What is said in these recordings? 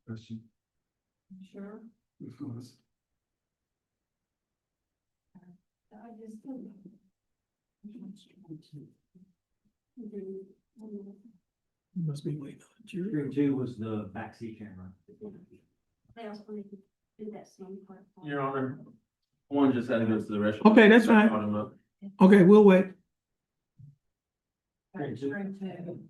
Question. Sure. Of course. I just. Must be waiting on a jury. Stream two was the backseat camera. They also need to do that same part. Your Honor, one just had to go to the restroom. Okay, that's fine. Called him up. Okay, we'll wait. Stream two. String two.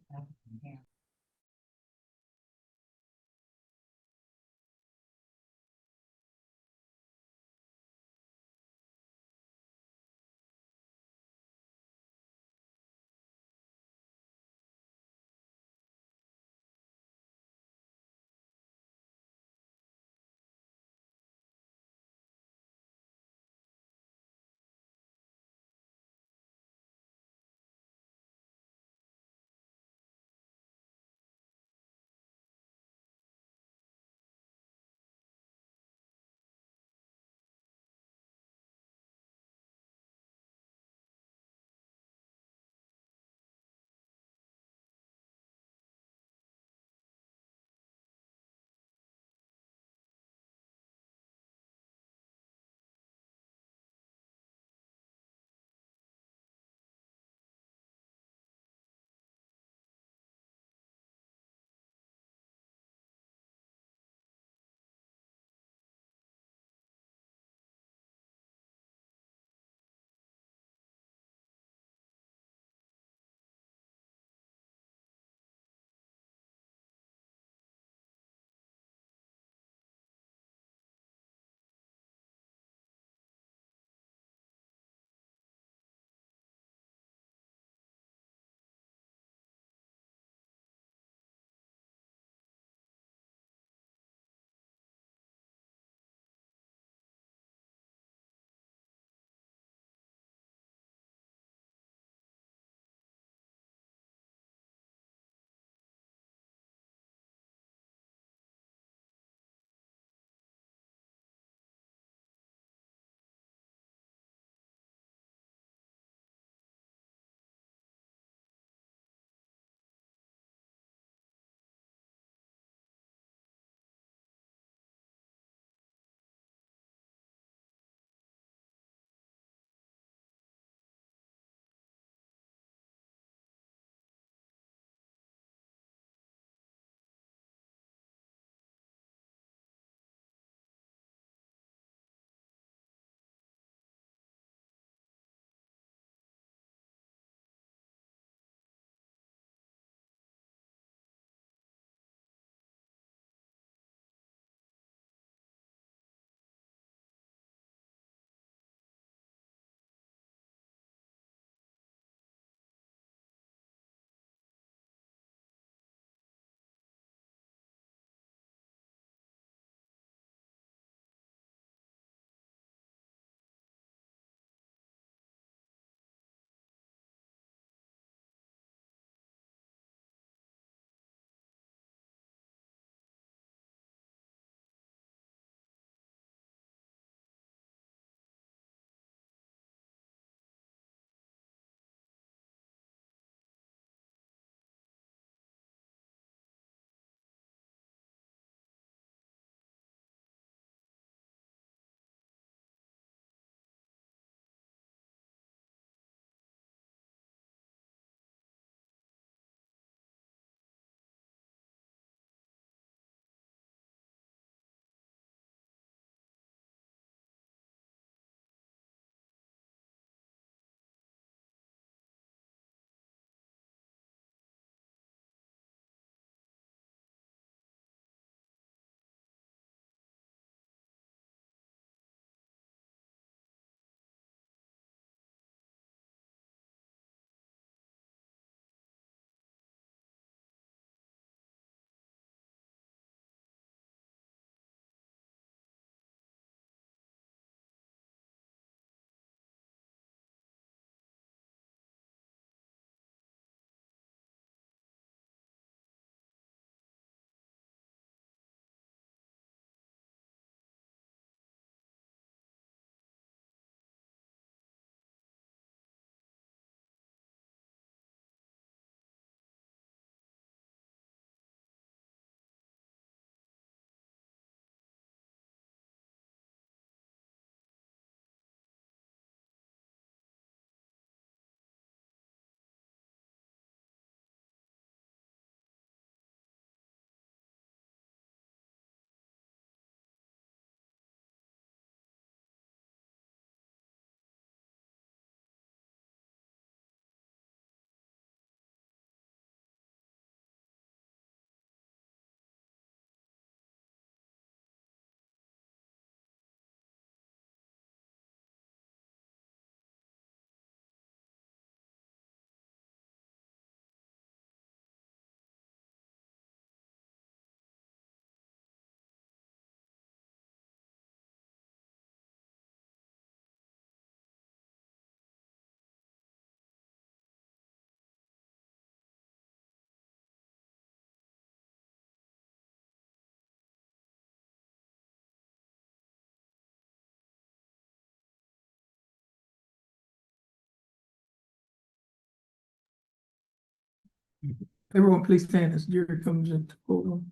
Everyone, please stand as jury comes into the courtroom.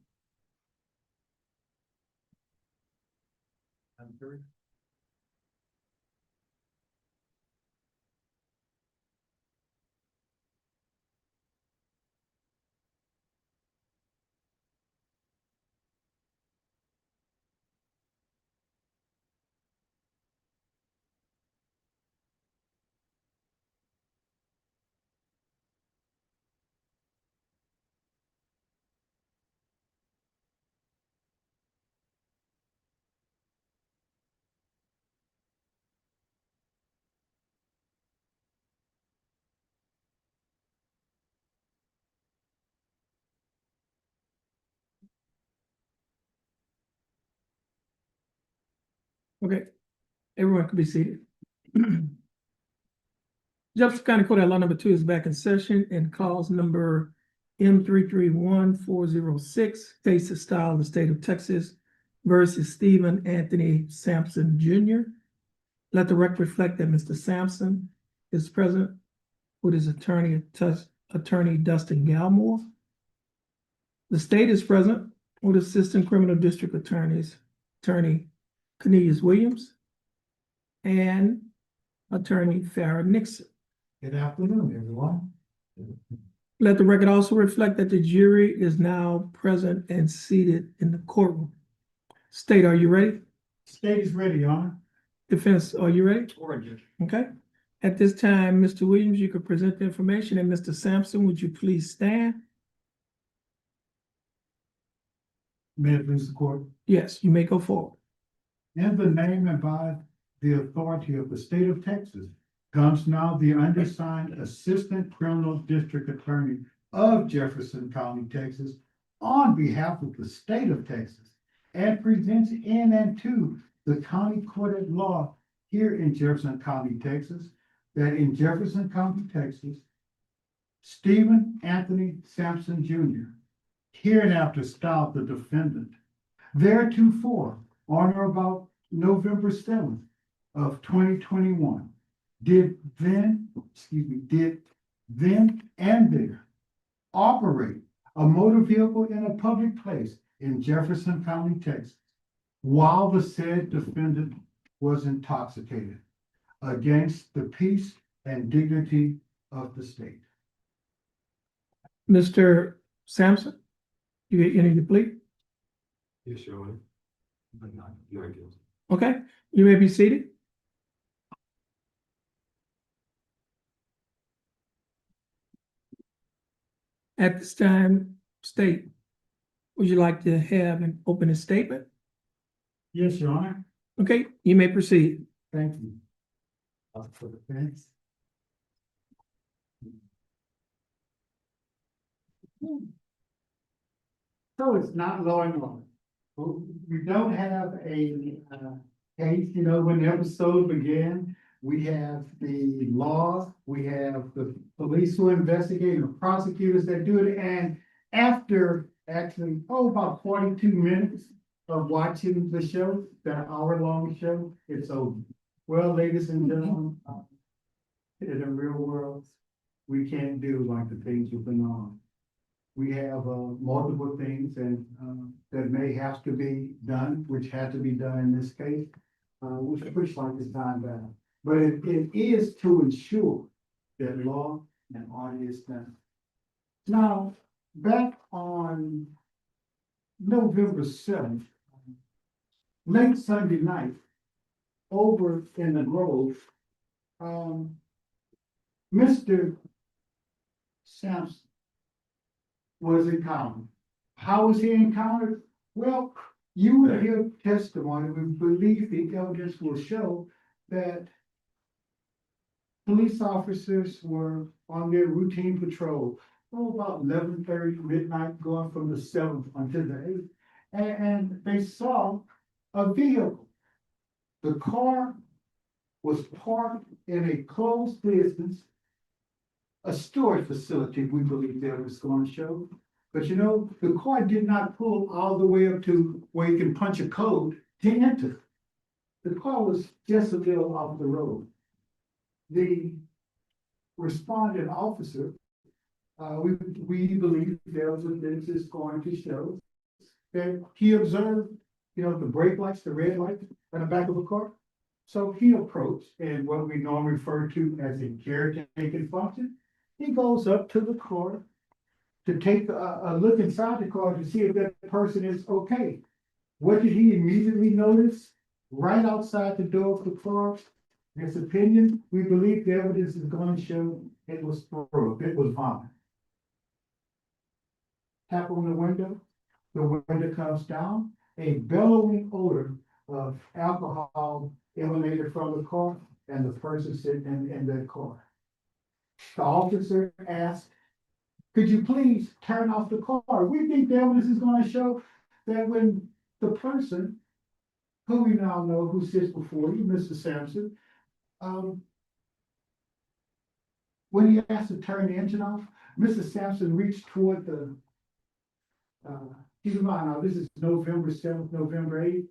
Okay, everyone can be seated. Jefferson County Court at Law number 2 is back in session and calls number M331406, case of style of the state of Texas versus Stephen Anthony Sampson Jr. Let the record reflect that Mr. Sampson is present with his attorney Dustin Galmore. The state is present with Assistant Criminal District Attorney Cornelius Williams and Attorney Farrah Nixon. Good afternoon, everyone. Let the record also reflect that the jury is now present and seated in the courtroom. State, are you ready? State is ready, Your Honor. Defense, are you ready? Order. Okay. At this time, Mr. Williams, you could present the information, and Mr. Sampson, would you please stand? May it please the court. Yes, you may go forward. In the name and by the authority of the state of Texas comes now the undersigned Assistant Criminal District Attorney of Jefferson County, Texas, on behalf of the state of Texas, and presents in and to the county court at law here in Jefferson County, Texas, that in Jefferson County, Texas, Stephen Anthony Sampson Jr., hereinafter styled the defendant, theretofore on or about November 7th of 2021, did then and there operate a motor vehicle in a public place in Jefferson County, Texas, while the said defendant was intoxicated, against the peace and dignity of the state. Mr. Sampson, you enter your plea? Yes, Your Honor. But not, you are guilty. Okay, you may be seated. At this time, state, would you like to have an opening statement? Yes, Your Honor. Okay, you may proceed. Thank you. For the defense. So it's not law and order. We don't have a case, when the episode began, we have the law, we have the police who investigate, the prosecutors that do it, and after actually, about 42 minutes of watching the show, that hour-long show, it's over. Well, ladies and gentlemen, in the real world, we can't do like the things we've been on. We have multiple things and that may have to be done, which had to be done in this case. We should push like this time back. But it is to ensure that law and order is done. Now, back on November 7th, late Sunday night, over in the Grove, Mr. Sampson was encountered. How was he encountered? Well, you will hear testimony. We believe the evidence will show that police officers were on their routine patrol, about 11:30 midnight, going from the 7th until the 8th, and they saw a vehicle. The car was parked in a closed business, a storage facility, we believe that was going to show. But the car did not pull all the way up to where you can punch a code to enter. The car was just a little off the road. The responding officer we believe there was evidence is going to show that he observed, the brake lights, the red lights on the back of a car. So he approached, and what we normally refer to as a caretaking function, he goes up to the car to take a look inside the car to see if that person is okay. What did he immediately notice? Right outside the door of the car, his opinion, we believe the evidence is going to show it was throw, it was vomit. Tap on the window comes down, a bellowing odor of alcohol emanated from the car and the person sitting in that car. The officer asked, could you please turn off the car? We think the evidence is going to show that when the person, who we now know who sits before you, Mr. Sampson, when he asked to turn the engine off, Mr. Sampson reached toward keep in mind now, this is November 7th, November 8th.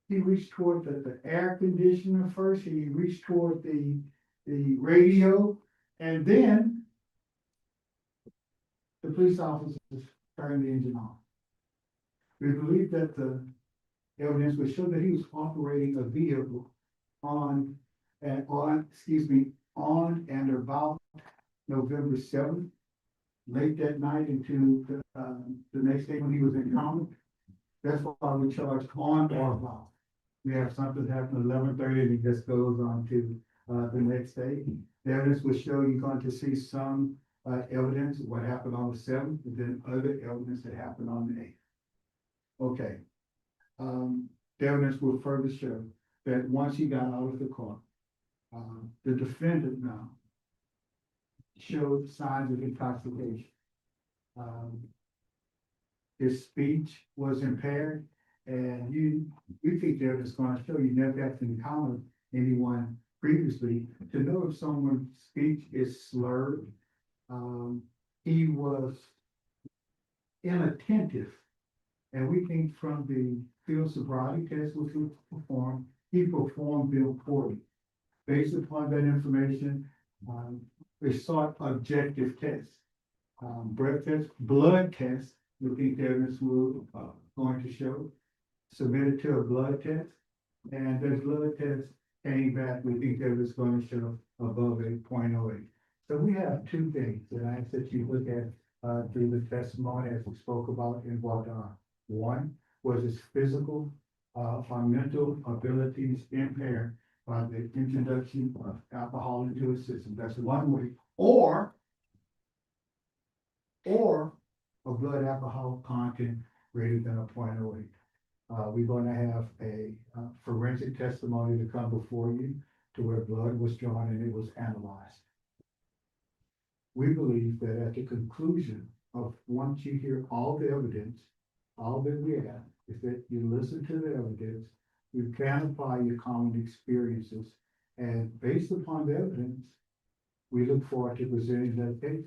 He reached toward the air conditioner first, he reached toward the radio, and then the police officers turned the engine off. We believe that the evidence would show that he was operating a vehicle on and about November 7th, late that night into the next day when he was in coma. That's why we charged on or about. We have something happen 11:30 and it just goes on to the next day. The evidence will show you're going to see some evidence of what happened on the 7th, and then other evidence that happened on the 8th. Okay. The evidence will further show that once he got out of the car, the defendant now showed signs of intoxication. His speech was impaired, and we think that it's going to show you never have to encounter anyone previously to know if someone's speech is slurred. He was inattentive, and we think from the field sobriety test which was performed, he performed Bill poorly. Based upon that information, they sought objective tests, breath tests, blood tests. We think the evidence will going to show submitted to a blood test, and those blood tests came back. We think that it's going to show above 8.08. So we have two things that I ask that you look at through the testimony as we spoke about in what one was his physical or mental abilities impaired by the introduction of alcohol into his system. That's one way. Or a blood alcohol content greater than 0.08. We're going to have a forensic testimony to come before you to where blood was drawn and it was analyzed. We believe that at the conclusion of once you hear all the evidence, all that we have is that you listen to the evidence, you can apply your common experiences, and based upon the evidence, we look forward to presenting that case.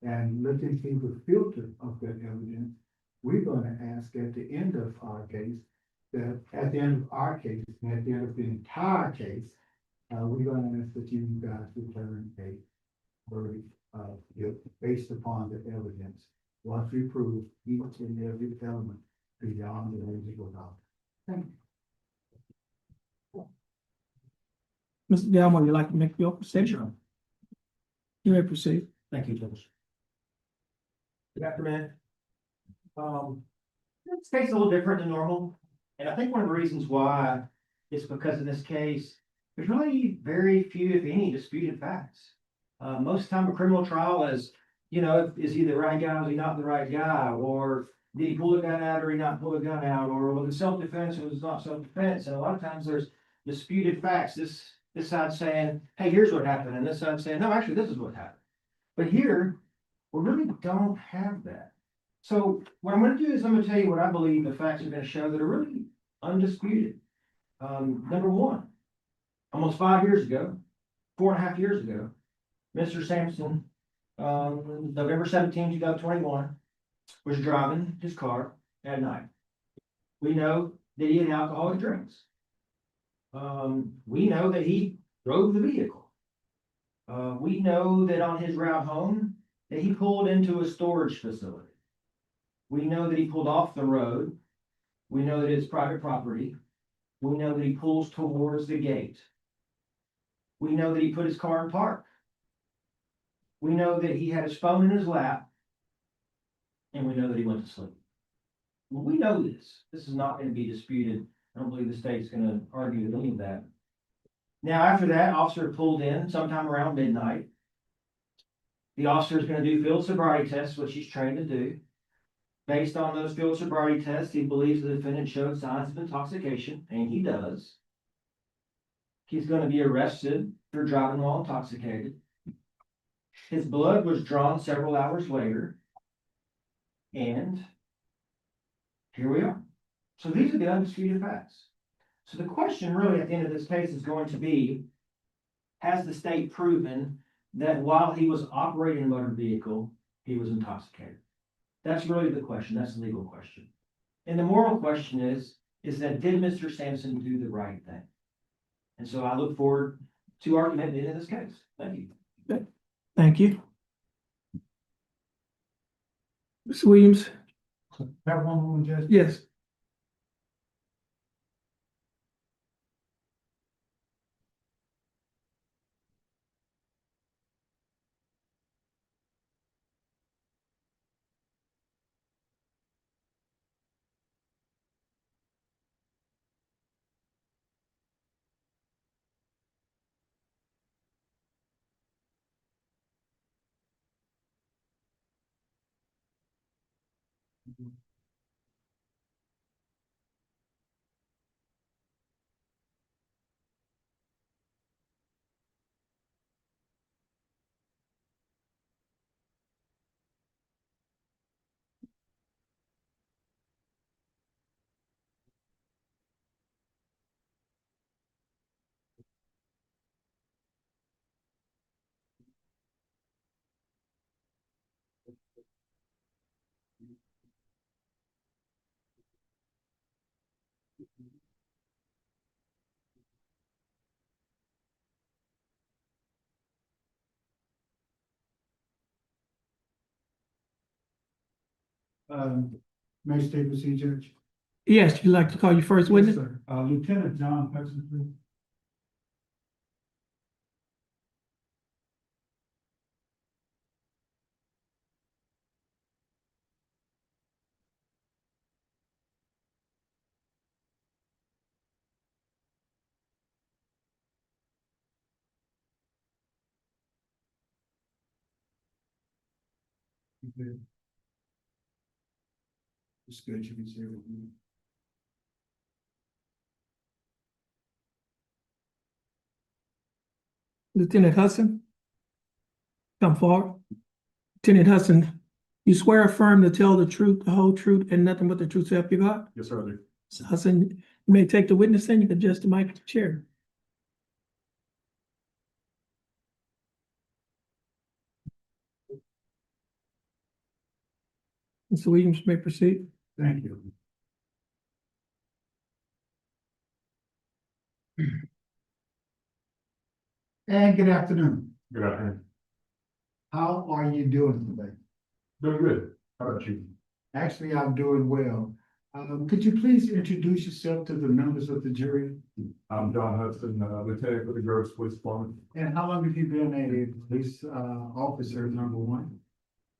And looking through the filter of that evidence, we're going to ask at the end of our case, that at the end of our case, and at the end of the entire case, we're going to ask that you guys return a verdict of guilt based upon the evidence. Once we prove each and every element beyond the reasonable doubt. Thank you. Mr. Delmore, you'd like to make your statement? You may proceed. Thank you, Judge. Good afternoon. This case is a little different than normal, and I think one of the reasons why is because in this case, there's really very few, if any, disputed facts. Most of the time a criminal trial is, is he the right guy, or is he not the right guy, or did he pull a gun out or he not pull a gun out, or was it self-defense or was it not self-defense? And a lot of times there's disputed facts. This side saying, hey, here's what happened, and this side saying, no, actually, this is what happened. But here, we really don't have that. So what I'm going to do is I'm going to tell you what I believe the facts are going to show that are really undisputed. Number one, almost 5 years ago, 4.5 years ago, Mr. Sampson, November 17, 2021, was driving his car at night. We know that he had alcoholic drinks. We know that he drove the vehicle. We know that on his route home, that he pulled into a storage facility. We know that he pulled off the road. We know that it's private property. We know that he pulls towards the gate. We know that he put his car in park. We know that he had his phone in his lap. And we know that he went to sleep. Well, we know this. This is not going to be disputed. I don't believe the state's going to argue with any of that. Now, after that, officer pulled in sometime around midnight. The officer is going to do field sobriety tests, which he's trained to do. Based on those field sobriety tests, he believes the defendant showed signs of intoxication, and he does. He's going to be arrested for driving while intoxicated. His blood was drawn several hours later. And here we are. So these are the undisputed facts. So the question really at the end of this case is going to be, has the state proven that while he was operating a motor vehicle, he was intoxicated? That's really the question. That's the legal question. And the moral question is that did Mr. Sampson do the right thing? And so I look forward to our commitment in this case. Thank you. Thank you. Ms. Williams? Have one more, Judge? Yes. May I state proceed, Judge? Yes, you'd like to call your first Yes, witness? sir. Lieutenant John Hudson, please. Okay. It's good you can see everything. Lieutenant Hudson? Come forward. Lieutenant Hudson, you swear affirm to tell the truth, the whole truth, and nothing but the truth, so help you God? Yes, sir, I do. So Hudson, you may take the witness stand. You can adjust the mic to the chair. Mr. Williams, you may proceed. Thank you. And good afternoon. Good afternoon. How are you doing today? Doing good. How about you? Actually, I'm doing well. Could you please introduce yourself to the members of the jury? I'm John Hudson, Lieutenant with the Groves Police Department And how long have you been a police officer, number one?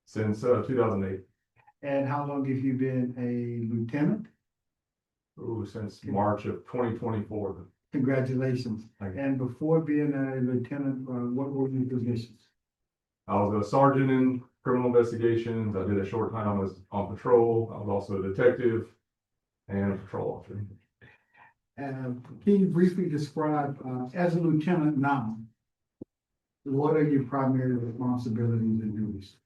since 2008. And how long have you been a lieutenant? Ooh, since March of 2024. Congratulations. Thank you. And before being a lieutenant, what were your positions? I was a sergeant in criminal investigations. I did a short time on patrol. I was also a detective and a patrol officer. Can you briefly describe, as a lieutenant now, what are your primary responsibilities and duties?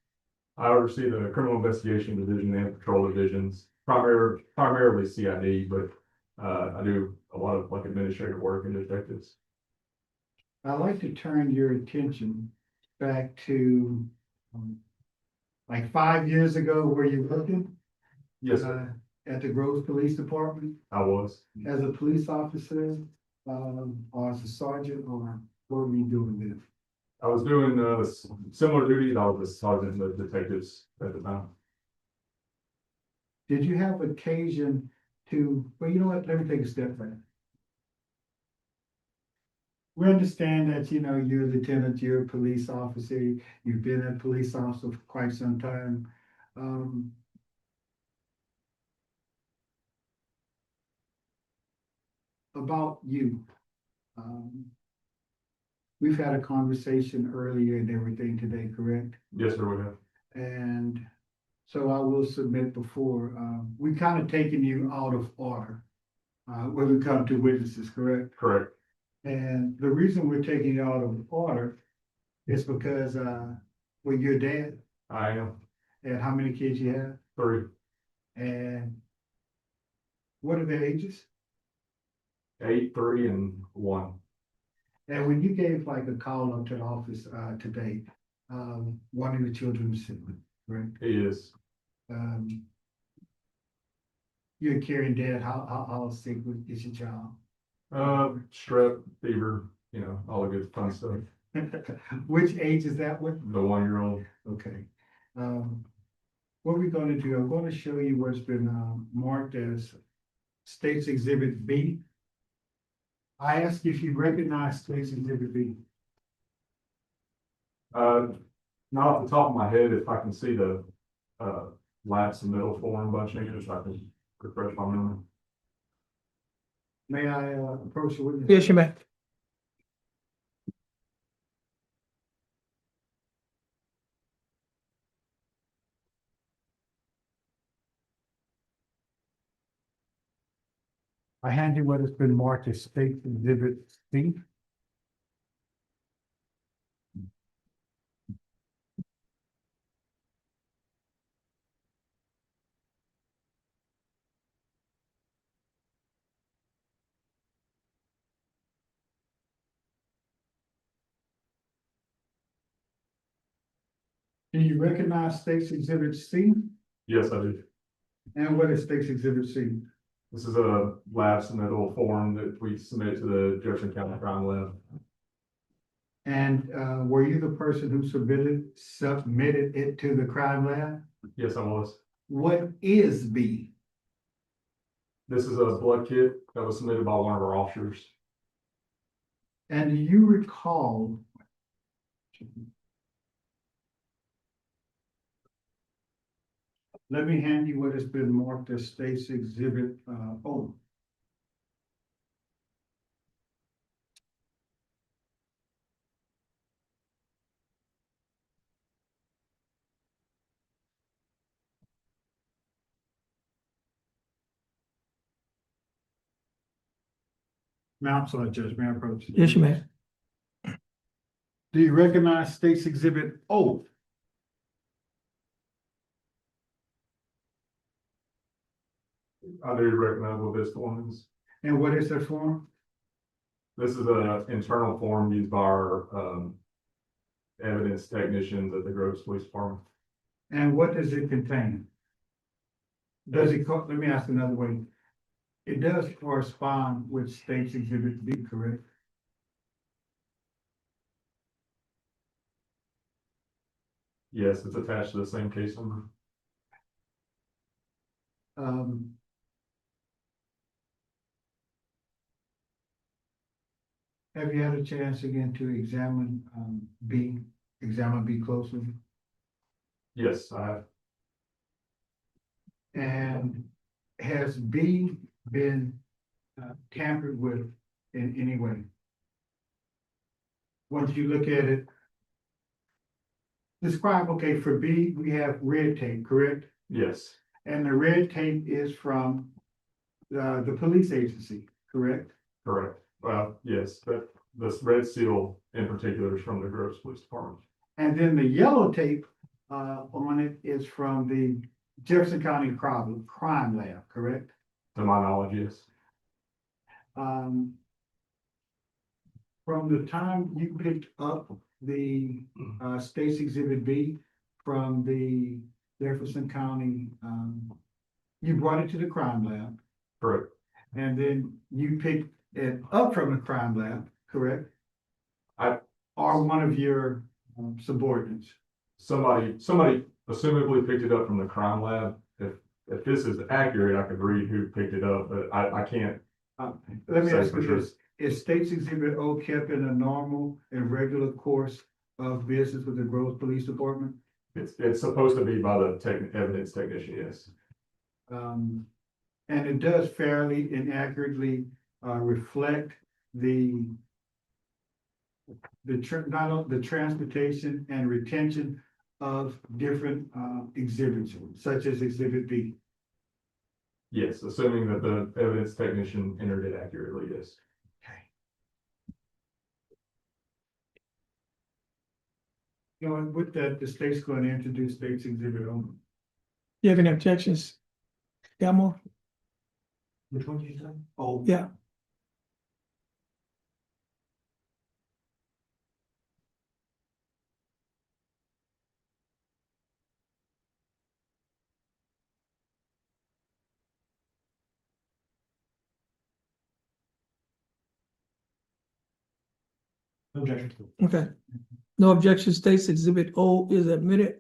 I oversee the criminal investigation division and patrol divisions, primarily CID, but I do a lot of like administrative work and detectives. I'd like to turn your attention back to like 5 years ago where you're working Yes, sir. at the Groves Police Department I was. as a police officer or as a sergeant, or what were you doing there? I was doing, similar duties. I was a sergeant of detectives at the time. Did you have occasion to, well, you know what, let me take a step back. We understand that, you know, you're a lieutenant, you're a police officer, you've been a police officer for quite some time. About you. We've had a conversation earlier and everything today, correct? Yes, sir, we have. And so I will submit before, we kind of taken you out of order. When we come to witnesses, correct? Correct. And the reason we're taking you out of order is because, well, you're dad, I am and how many kids you have, 3, and what are their ages? 8, 3, and 1. And when you gave like a call up to the office, today, one of the children was sick, right? He is You're a caring dad, how sick is your child? strep, fever, you know, all the good fun stuff. Which age is that with? The 1-year-old. Okay. What we're gonna do, I'm gonna show you what's been, marked as State's Exhibit B. I ask if you recognize State's Exhibit B. Not off the top of my head, if I can see the, last and middle form bunching, if I can refresh my memory. May I, approach the witness? Yes, you may. I hand you what has been marked as State Exhibit C. Do you recognize State's Exhibit C? Yes, I do. And what is State's Exhibit C? This is a lab submittal form that we submit to the Jefferson County Crime Lab. And, were you the person who submitted it to the crime lab? Yes, I was. What is B? This is a blood kit that was submitted by one of our officers. And do you recall? Let me hand you what has been marked as State's Exhibit, O. Ma'am, sorry, Judge, may I approach? Yes, you may. Do you recognize State's Exhibit O? I do recognize what this form is. And what is that form? This is an internal form used by our, evidence technicians at the Groves Police Department. And what does it contain? Does it, let me ask another way. It does correspond with State's Exhibit B, correct? Yes, it's attached to the same case number. Have you had a chance again to examine, examine B closely? Yes, I have. And has B been tampered with in any way? Once you look at it, describe, okay, for B, we have red tape, correct? Yes, And the red tape is from the police agency, correct? correct. Well, yes, but this red seal in particular is from the Groves Police Department. And then the yellow tape on it is from the Jefferson County Crime Lab, correct? To my knowledge, yes. From the time you picked up the State's Exhibit B from the Jefferson County, you brought it to the crime lab, Correct. and then you picked it up from the crime lab, correct? I- Or or one of your subordinates? Somebody assumably picked it up from the crime lab. If this is accurate, I could read who picked it up, but I can't. Let me Say ask for you sure. this, is State's Exhibit O kept in a normal and regular course of business with the Grove Police Department? It's supposed to be by the evidence technician, yes. And it does fairly and accurately reflect the the transportation and retention of different exhibits, such as Exhibit B. Yes, assuming that the evidence technician entered it accurately, yes. You know, and with that, the state's going to introduce State's Exhibit O. You have any objections? Elmore? Which one did you say? Oh, Yeah. objection. Okay. No objection states Exhibit O is admitted.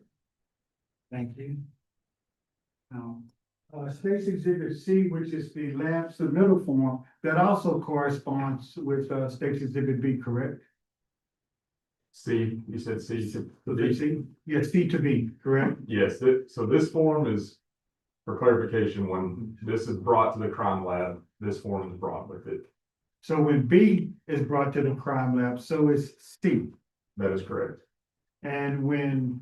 Thank you. Now, State's Exhibit C, which is the lab submittal form, that also corresponds with State's Exhibit B, correct? C, you said C to Okay, D? C? Yes, C to B, correct? Yes, so this form is, for clarification, when this is brought to the crime lab, this form is brought with it. So when B is brought to the crime lab, so is C. That is correct. And when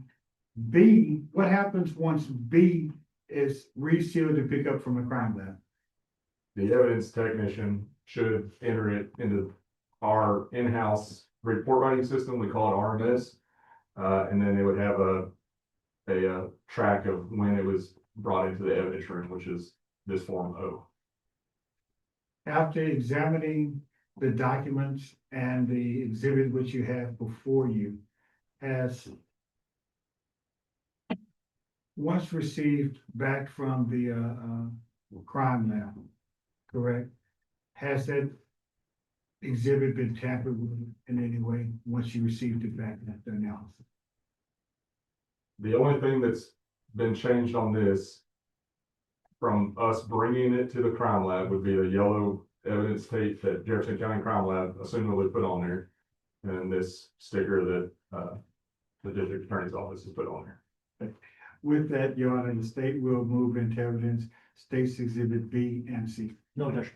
B, what happens once B is resealed to pick up from the crime lab? The evidence technician should enter it into our in-house report writing system. We call it RMS. And then they would have a track of when it was brought into the evidence room, which is this form O. After examining the documents and the exhibit which you have before you, has once received back from the crime lab, correct? Has that exhibit been tampered with in any way once you received it back after analysis? The only thing that's been changed on this from us bringing it to the crime lab would be a yellow evidence tape that Jefferson County Crime Lab assumably put on there. And this sticker that, the district attorney's office has put on there. With that, Your Honor, the state will move into evidence State's Exhibit B and C. No objection.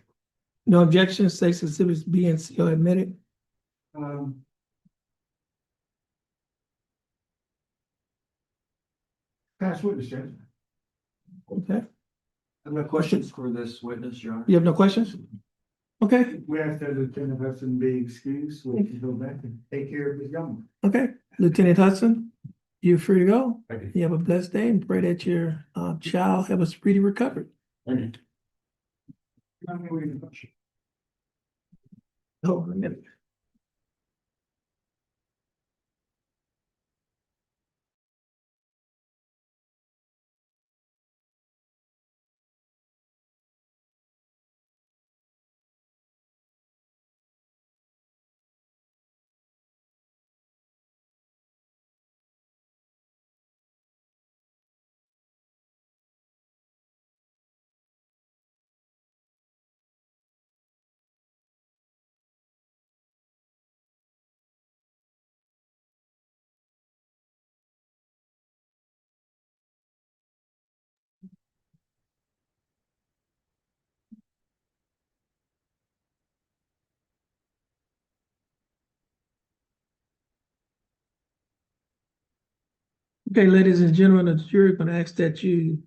No objection states Exhibits B and C are admitted. Pass witness, Judge. Okay. I have no questions for this witness, Your Honor. You have no questions? Okay, We ask that Lieutenant Hudson be excused, so we can go back and take care of his young one. okay. Lieutenant Hudson, you're free to go. Thank you. You have a blessed day and pray that your child have a speedy recovery. Thank you. Oh, a minute. Okay, ladies and gentlemen, the jury gonna ask that you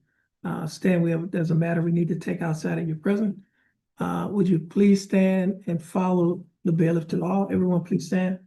stand. There's a matter we need to take outside of your presence. Would you please stand and follow the bailiff to law? Everyone, please stand.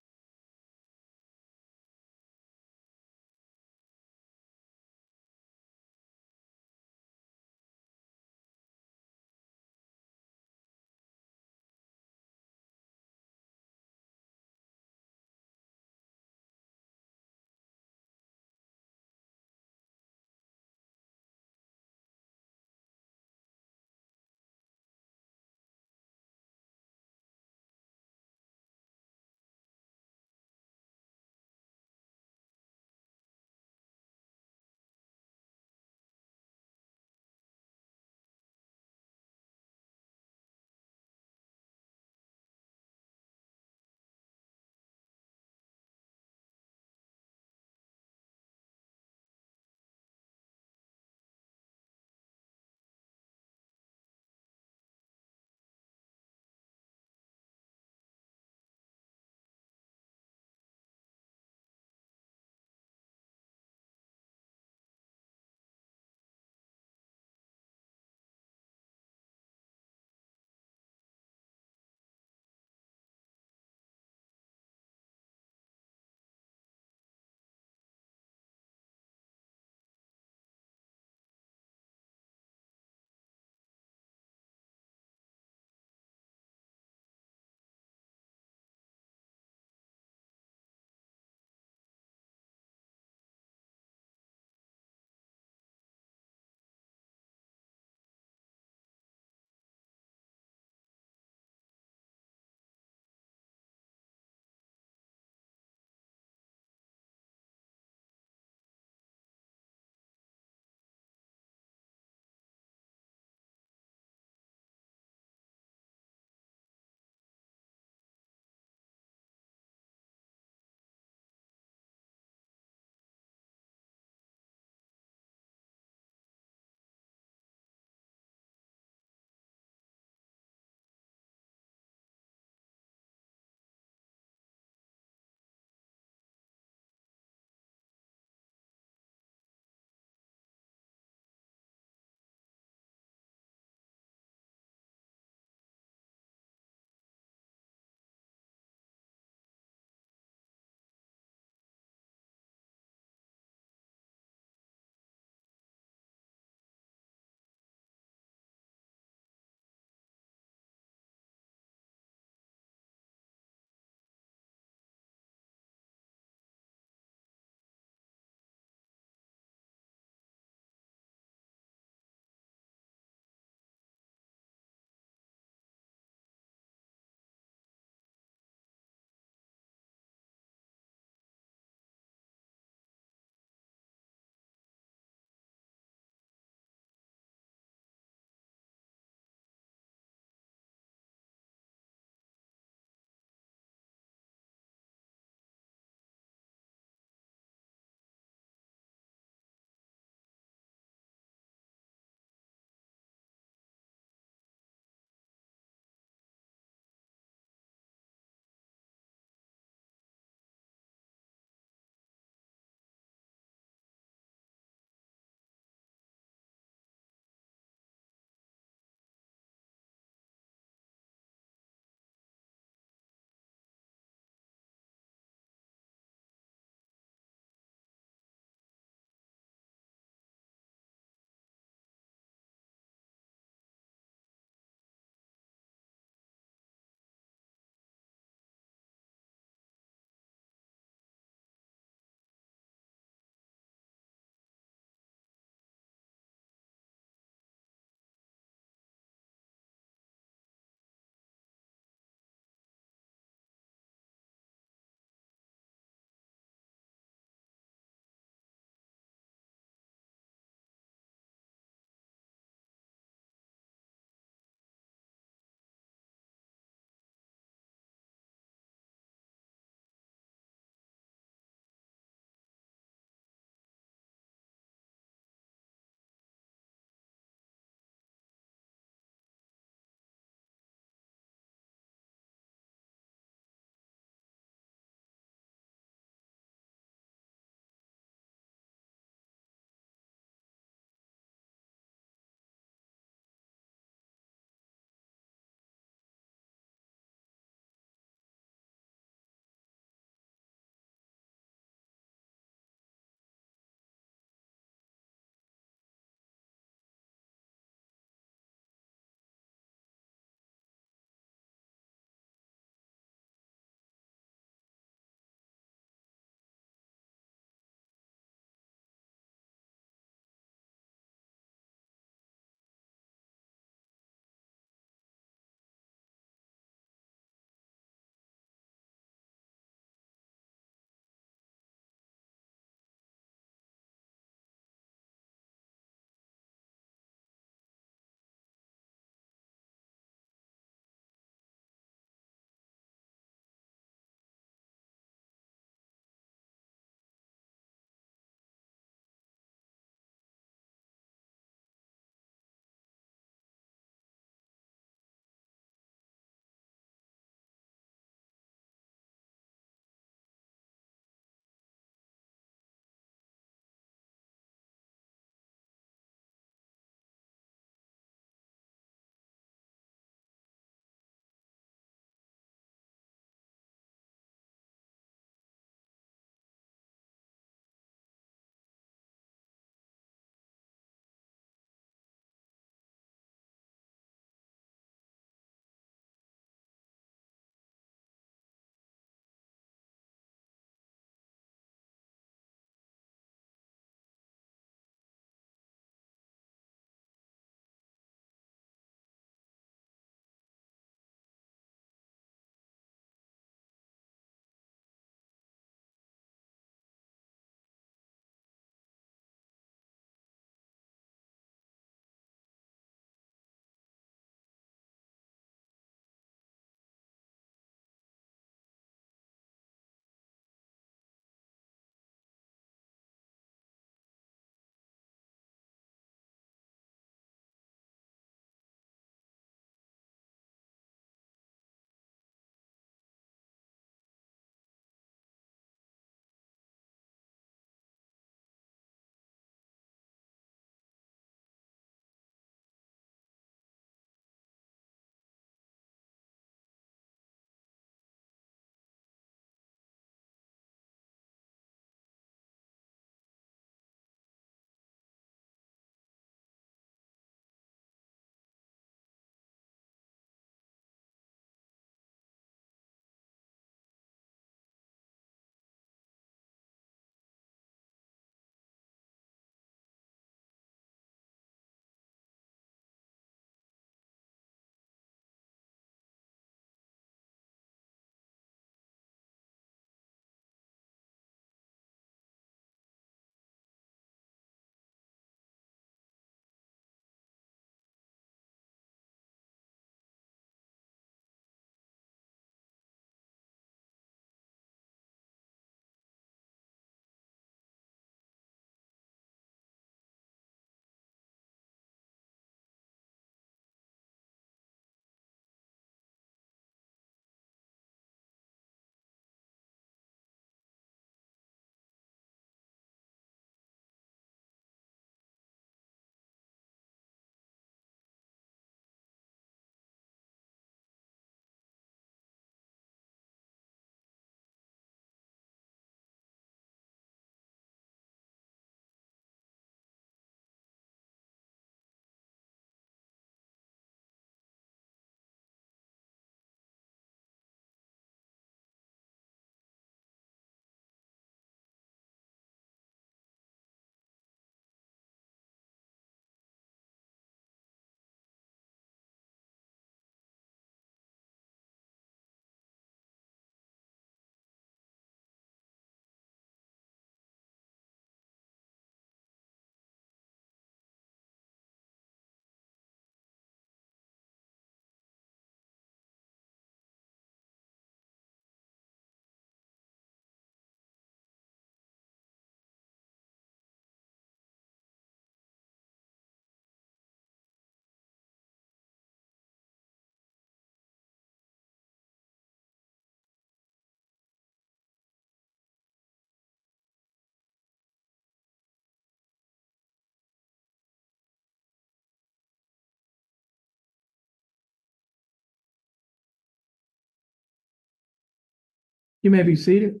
You may be seated.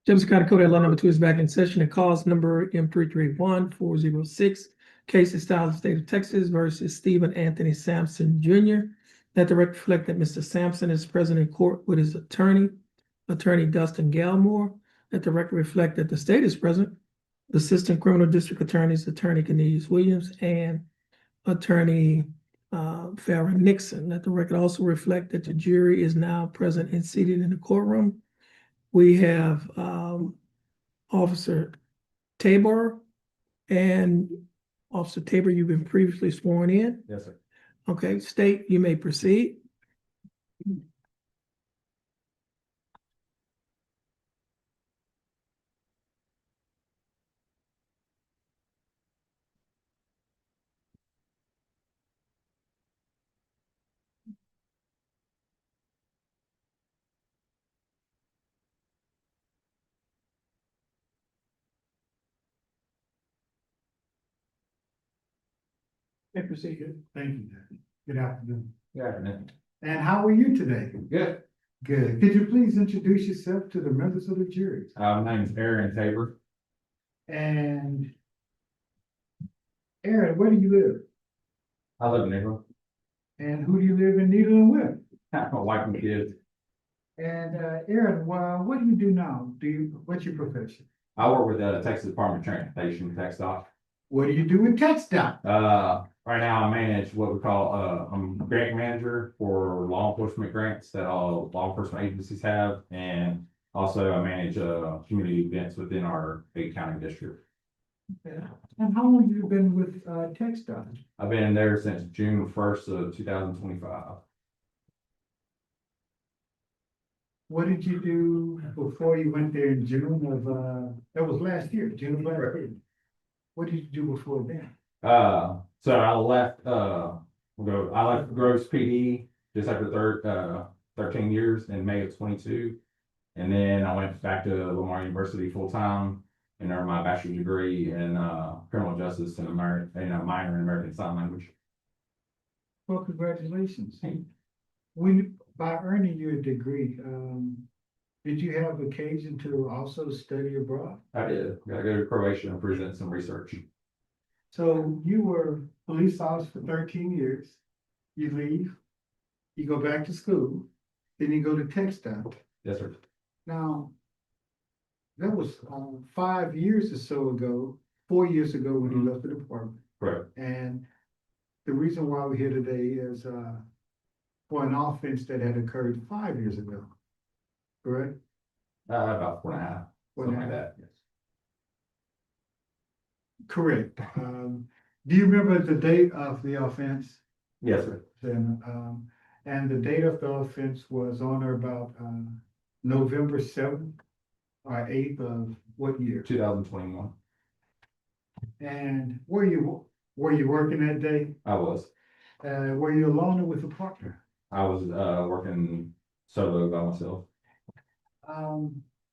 Jefferson County Code Law number 2 is back in session and cause number M331406. Case is styled in the state of Texas versus Stephen Anthony Sampson Jr. Let the record reflect that Mr. Sampson is present in court with his attorney, Attorney Dustin Galmore. Let the record reflect that the state is present. The Assistant Criminal District Attorneys, Attorney Cornelius Williams, and Attorney Farrah Nixon. Let the record also reflect that the jury is now present and seated in the courtroom. We have Officer Tabor, and Officer Tabor, you've been previously sworn in. Yes, sir. Okay, state, you may proceed. May proceed. Thank you, Judge. Good afternoon. Yeah. And how are you today? Good. Good. Could you please introduce yourself to the members of the jury? My name is Aaron Tabor. And Aaron, where do you live? I live in Nashville. And who do you live in Needham with? My wife and kids. And Aaron, well, what do you do now? What's your profession? I work with the Texas Department of Transportation, TxDOT. What do you do with TxDOT? Right now I manage what we call, I'm a grant manager for law enforcement grants that all law enforcement agencies have. And also I manage, community events within our 8-county district. Yeah. And how long have you been with TxDOT? I've been there since June 1st of 2025. What did you do before you went there in June of, that was last year, June of last year? What did you do before then? So I left Groves PD just after 13 years in May of 22. And then I went back to Lamar University full-time and earned my bachelor's degree in criminal justice and a minor in American Sign Language. Well, congratulations. When, by earning your degree, did you have occasion to also study abroad? I did. Gotta go to Croatia and present some research. So you were police officer for 13 years. You leave, you go back to school, then you go to TxDOT. Yes, sir. Now, that was 5 years or so ago, 4 years ago when you left the department. Correct. And the reason why we're here today is for an offense that had occurred 5 years ago. Correct? About 4.5, Four something and like a half. that. Yes. Correct. Do you remember the date of the offense? Yes, sir. Then, and the date of the offense was on or about November 7th or 8th of what year? 2021. And were you working that day? I was. Were you alone or with a partner? I was working solo by myself.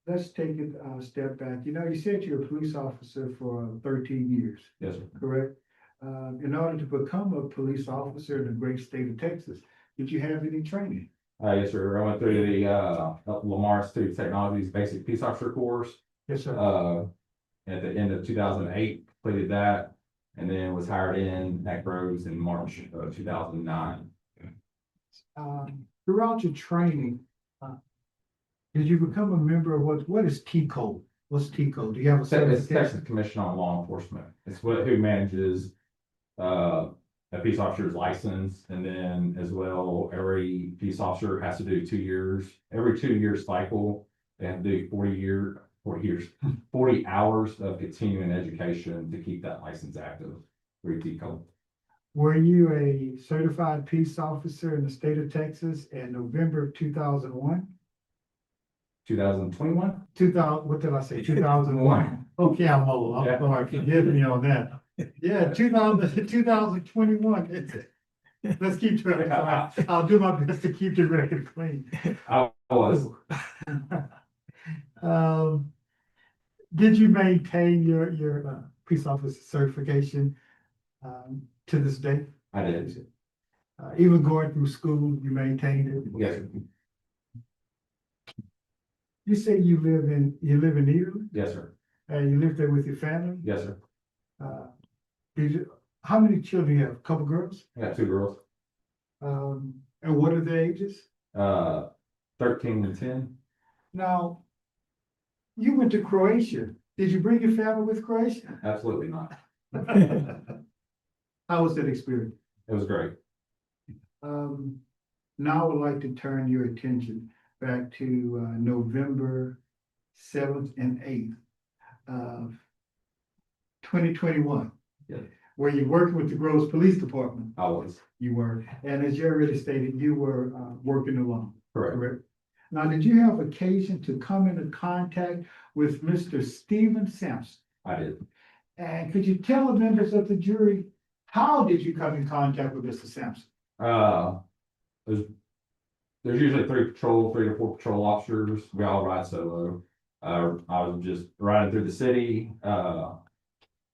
Let's take it a step back. You know, you said you're a police officer for 13 years, Yes, sir. correct? In order to become a police officer in the great state of Texas, did you have any training? Yes, sir. I went through the Lamar Institute of Technology's basic peace officer course. Yes, sir. At the end of 2008, completed that, and then was hired in at Groves in March of 2009. Throughout your training, did you become a member of what is T-code? What's T-code? Do you have a It's Texas certification? Commission on Law Enforcement. It's who manages a peace officer's license, and then as well, every peace officer has to do 2 years. Every 2-year cycle, they have to do 40 hours of continuing education to keep that license active through T-code. Were you a certified peace officer in the state of Texas in November of 2001? 2021? 2000, what did I say? 2001. Okay, I'm old. I'm Yeah. sorry. Forgive me on that. Yeah, 2021. Let's keep track. I'll do my best to keep the record clean. I was. Did you maintain your peace officer certification to this day? I did. Even going through school, you maintained it? Yes. You say you live in Ely, Yes, sir. and you live there with your family? Yes, sir. Uh, how many children you have? A couple girls? I got two girls, And what are their ages? 13 and 10. Now, you went to Croatia. Did you bring your family with Croatia? Absolutely not. How was that experience? It was great. Now I would like to turn your attention back to November 7th and 8th of 2021. Yeah. Where you worked with the Groves Police Department. I was. You were, and as you already stated, you were working alone. Correct. Correct. Now, did you have occasion to come into contact with Mr. Stephen Sampson? I did. And could you tell the members of the jury, how did you come in contact with Mr. Sampson? There's, there's usually three to four patrol officers. We all ride solo. I was just riding through the city, about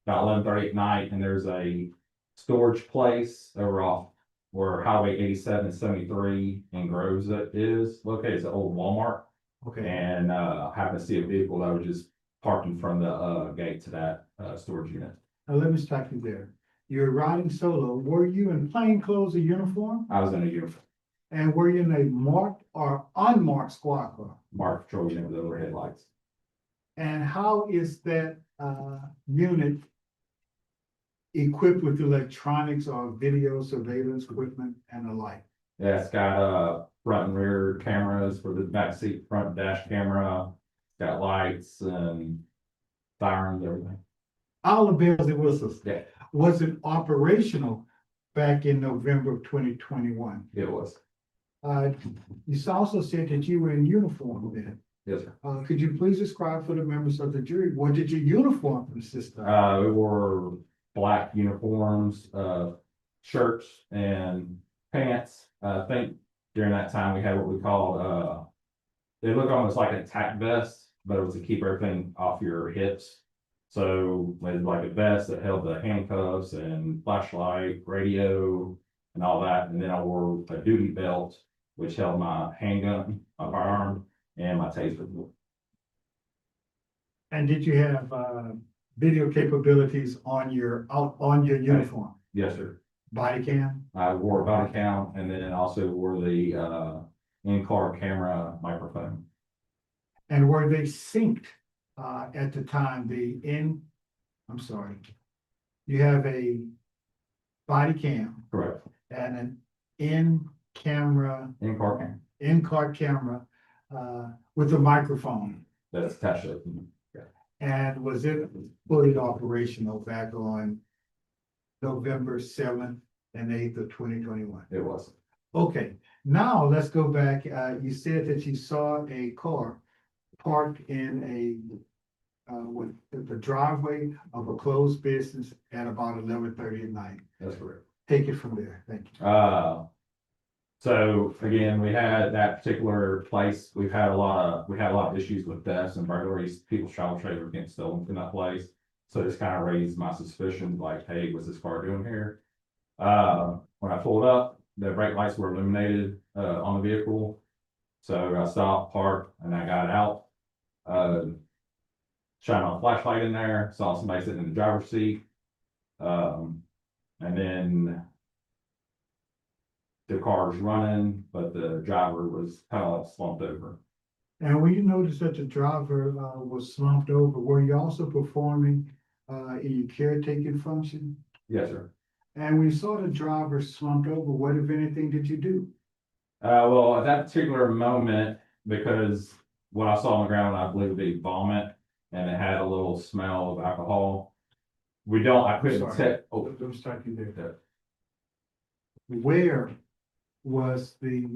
11:30 at night, and there's a storage place over off where Highway 87 and 73 in Groves that is located. It's an old Walmart. Okay, And happened to see a vehicle that was just parked in front of the gate to that storage unit. now let me stop you there. You're riding solo. Were you in plain clothes or uniform? I was in a uniform, And were you in a marked or unmarked squad car? marked patrol unit with overhead lights. And how is that unit equipped with electronics or video surveillance equipment and the like? Yeah, it's got front and rear cameras for the back seat, front dash camera. It's got lights and sirens, everything. All the bells and whistles. Yeah. Was it operational back in November of 2021? It was. You also said that you were in uniform then. Yes, sir. Could you please describe for the members of the jury, what did your uniform consist of? We wore black uniforms, shirts and pants. I think during that time we had what we called, they look almost like a tack vest, but it was to keep everything off your hips. So we had like a vest that held the handcuffs and flashlight, radio and all that. And then I wore a duty belt, which held my handgun, my firearm and my taser. And did you have video capabilities on your uniform? Yes, sir. Body cam? I wore a body count and then also wore the in-car camera microphone. And were they synced at the time? I'm sorry. You have a body cam Correct. and an in-car camera with a microphone. That's attached to it. And was it fully operational back on November 7th and 8th of 2021? It was. Okay, now let's go back. You said that you saw a car parked in with the driveway of a closed business at about 11:30 at night. That's correct. Take it from there. Thank you. So again, we had that particular place, we had a lot of issues with thefts and burglaries, people's travel trailers getting stolen from that place. So this kind of raised my suspicion, like, hey, what's this car doing here? When I pulled up, the brake lights were illuminated, on the vehicle. So I stopped, parked, and I got out. Shined my flashlight in there, saw somebody sitting in the driver's seat. And then the car was running, but the driver was kind of like slumped over. And when you noticed that the driver was slumped over, were you also performing in your caretaking function? Yes, sir. And when you saw the driver slumped over, what, if anything, did you do? Well, at that particular moment, because what I saw on the ground, I believe would be vomit, and it had a little smell of alcohol. I couldn't Sorry. tell. Let me start you there. Where was the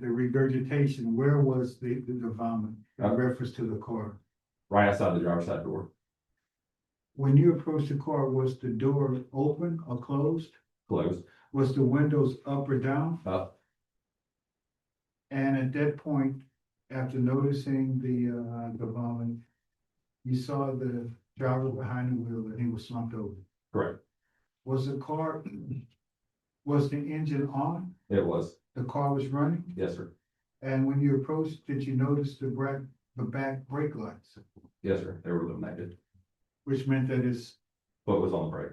regurgitation? Where was the vomit in reference to the car? Right outside the driver's side door, When you approached the car, was the door open or closed? closed Was the windows up or down? up. And at that point, after noticing the vomit, you saw the driver behind the wheel and he was slumped over. Correct. Was the engine on? It was. The car was running? Yes, sir. And when you approached, did you notice the back brake lights, Yes, sir, they were eliminated. which meant that it's, What was on the brake?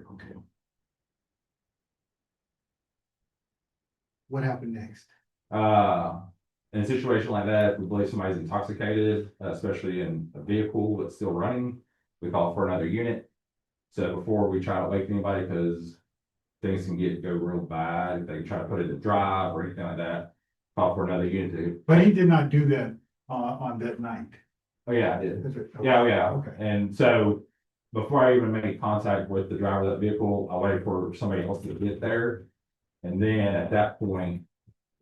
what happened next? In a situation like that, if we believe somebody's intoxicated, especially in a vehicle that's still running, we call for another unit. So before we try to wake anybody, because things can go real bad, if they try to put it in drive or anything like that, call for another unit to, But he did not do that on that night. oh yeah, I did. Is it? Yeah, oh, yeah. Okay. And so before I even made contact with the driver of that vehicle, I waited for somebody else to get there. And then at that point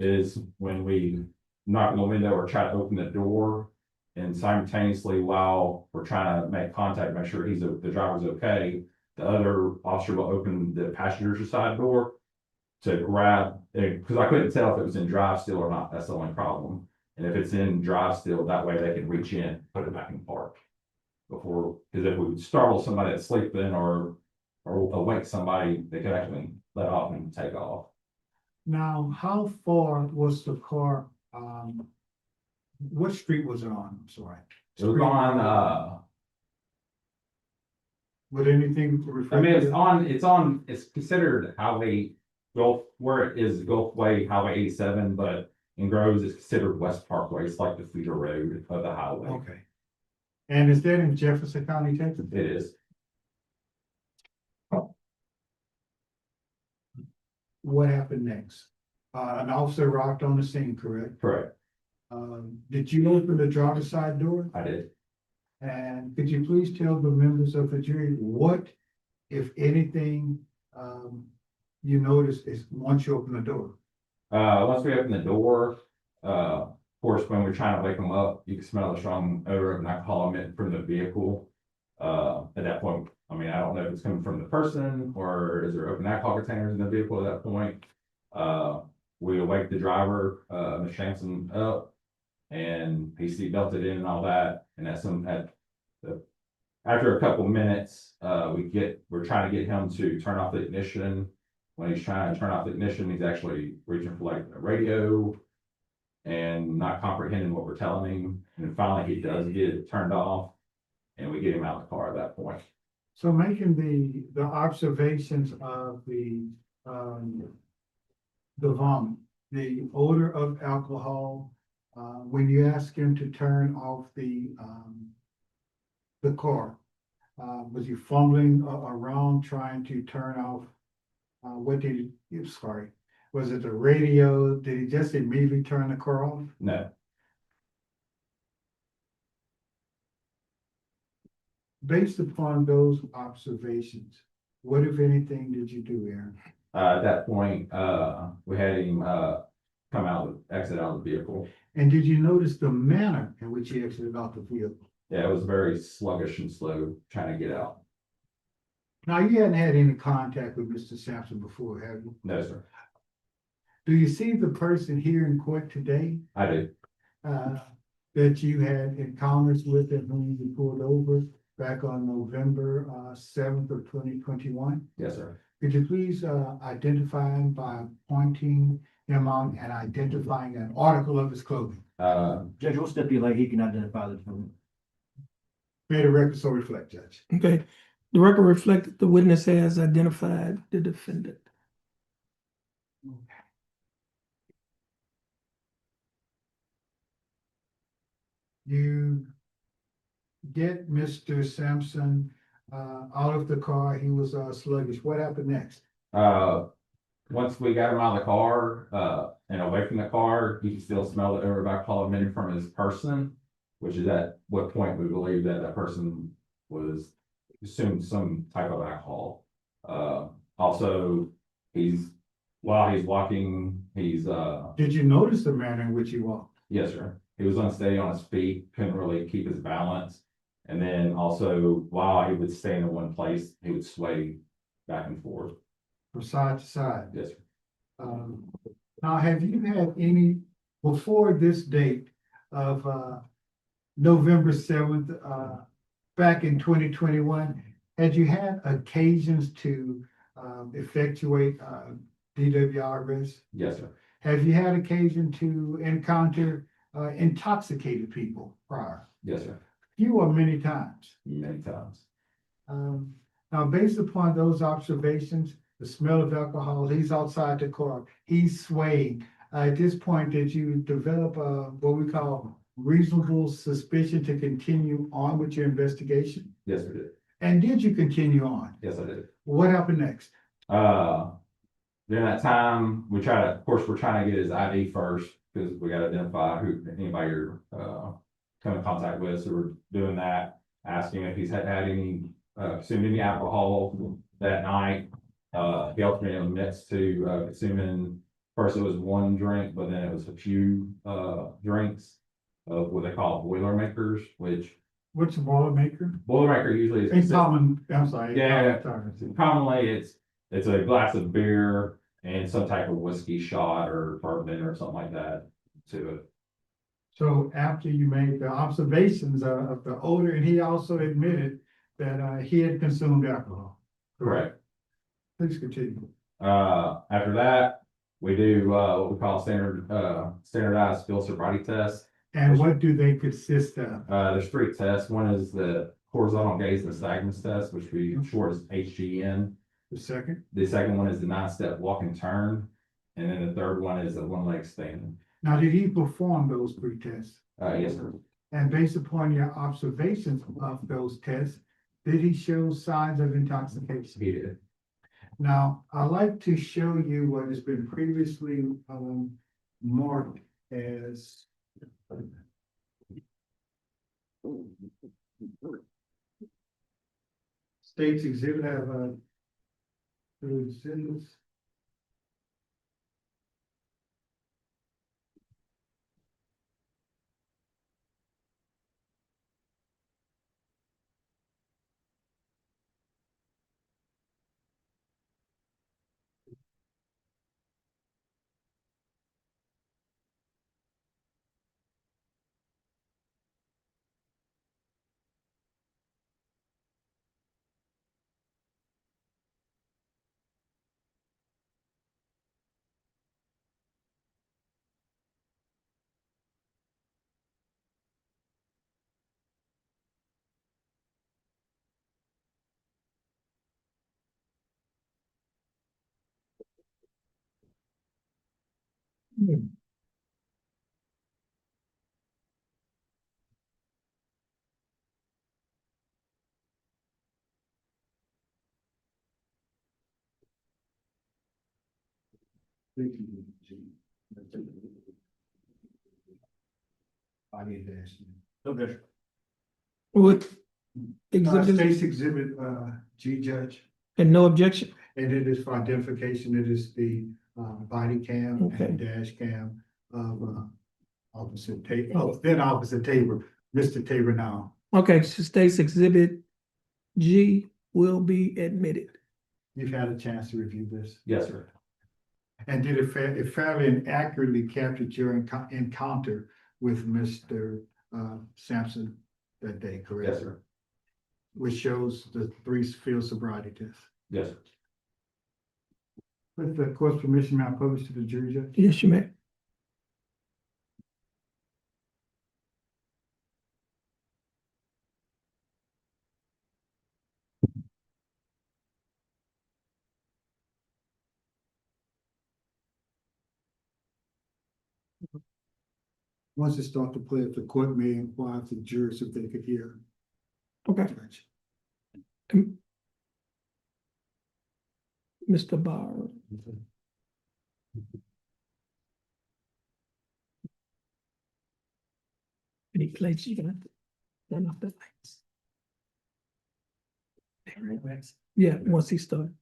is when we knock on the window or try to open the door. And simultaneously, while we're trying to make contact, make sure the driver's okay, the other officer will open the passenger side door to grab, because I couldn't tell if it was in drive still or not. That's the only problem. And if it's in drive still, that way they can reach in, put it back in park. Before, because if we startle somebody that's sleeping or awake somebody, they could actually let off and take off. Now, how far was the car, what street was it on? I'm sorry. It was on, With anything to refer? I mean, to? it's considered highway Gulf, where it is Gulfway Highway 87, but in Groves, it's considered West Parkway. It's like the feeder road of the highway. Okay. And is that in Jefferson County, Texas? It is. What happened next? An officer arrived on the scene, correct? Correct. Did you open the driver's side door? I did. And could you please tell the members of the jury what, if anything, you noticed is once you open the door? Once we open the door, of course, when we're trying to wake them up, you can smell the strong odor of alcohol emitting from the vehicle. At that point, I mean, I don't know if it's coming from the person or is there open alcohol containers in the vehicle at that point. We wake the driver, Ms. Shamson, up, and he seat belted in and all that. And after a couple minutes, we're trying to get him to turn off the ignition. When he's trying to turn off the ignition, he's actually reaching for like a radio and not comprehending what we're telling him. And finally, he does get it turned off, and we get him out of the car at that point. So making the observations of the vomit, the odor of alcohol, when you ask him to turn off the car, was you fumbling around trying to turn off, sorry, was it the radio? Did he just immediately turn the car off? No, Based upon those observations, what if anything did you do, Aaron? at that point, we had him exit out of the vehicle. And did you notice the manner in which he exited out the vehicle? Yeah, it was very sluggish and slow trying to get out. Now, you hadn't had any contact with Mr. Sampson before, have you? No, sir. Do you see the person here in court today, I do. that you had encounters with and whom you pulled over back on November 7th of 2021? Yes, sir. Could you please identify him by pointing him out and identifying an article of his clothing? Judge will stipulate he can identify the defendant. May the record so reflect, Judge. Okay, the record reflects that the witness has identified the defendant. You get Mr. Sampson out of the car. He was sluggish. What happened next? Once we got him out of the car, and away from the car, you can still smell the odor of alcohol emitting from his person, which is at what point we believe that that person was consumed some type of alcohol. Also, while he's walking, Did you notice the manner in which he walked? yes, sir. He was unsteady on his feet, couldn't really keep his balance. And then also, while he would stay in one place, he would sway back and forth. From side to side? Yes, sir. Now, have you had any, before this date of November 7th, back in 2021, had you had occasions to effectuate DWI arrests? Yes, sir. Have you had occasion to encounter intoxicated people prior? Yes, sir, Few or many times? many times. Now, based upon those observations, the smell of alcohol, he's outside the car, he's swaying. At this point, did you develop what we call reasonable suspicion to continue on with your investigation? Yes, we did. And did you continue on? Yes, I did. What happened next? During that time, of course, we're trying to get his ID first, because we gotta identify anybody you're, come in contact with, so we're doing that. Asking if he's had any, consumed any alcohol that night. He ultimately admits to, consuming, first it was one drink, but then it was a few, drinks of what they call Boilermakers, which What's a Boilermaker? Boilermaker usually is. In common, I'm sorry. Yeah. Sorry. Commonly, it's a glass of beer and some type of whiskey shot or bourbon or something like that to it. So after you made the observations of the odor, and he also admitted that he had consumed alcohol. Correct. Please continue. After that, we do, what we call standardized field sobriety tests. And what do they consist of? There's 3 tests. One is the horizontal gaze nystagmus test, which we short as HGN. The second? The second one is the 9-step walk and turn. And then the third one is a one-leg stand. Now, did he perform those 3 tests? Yes, sir. And based upon your observations of those tests, did he show signs of intoxication? He did. Now, I'd like to show you what has been previously marked as states exhibit have exhibits. I need to ask you. Okay. What exhibit is it? State's exhibit G, Judge, And no objection? and it is for identification, it is the body cam Okay. and dash cam of Officer Tabor, then Officer Tabor, Mr. Tabor now. Okay, so states exhibit G will be admitted. You've had a chance to review this, Yes, sir. and did it fairly and accurately captured your encounter with Mr. Sampson that day, correct? Yes, sir. Which shows the 3 field sobriety tests. Yes, sir. With the court's permission, may I publish to the jury, Judge? Yes, you may. Once it starts to play, if the court may inquire of the jurors if they could hear. Okay. Judge. Mr. Barr. Any place you gonna turn off the lights? Yeah, once he starts.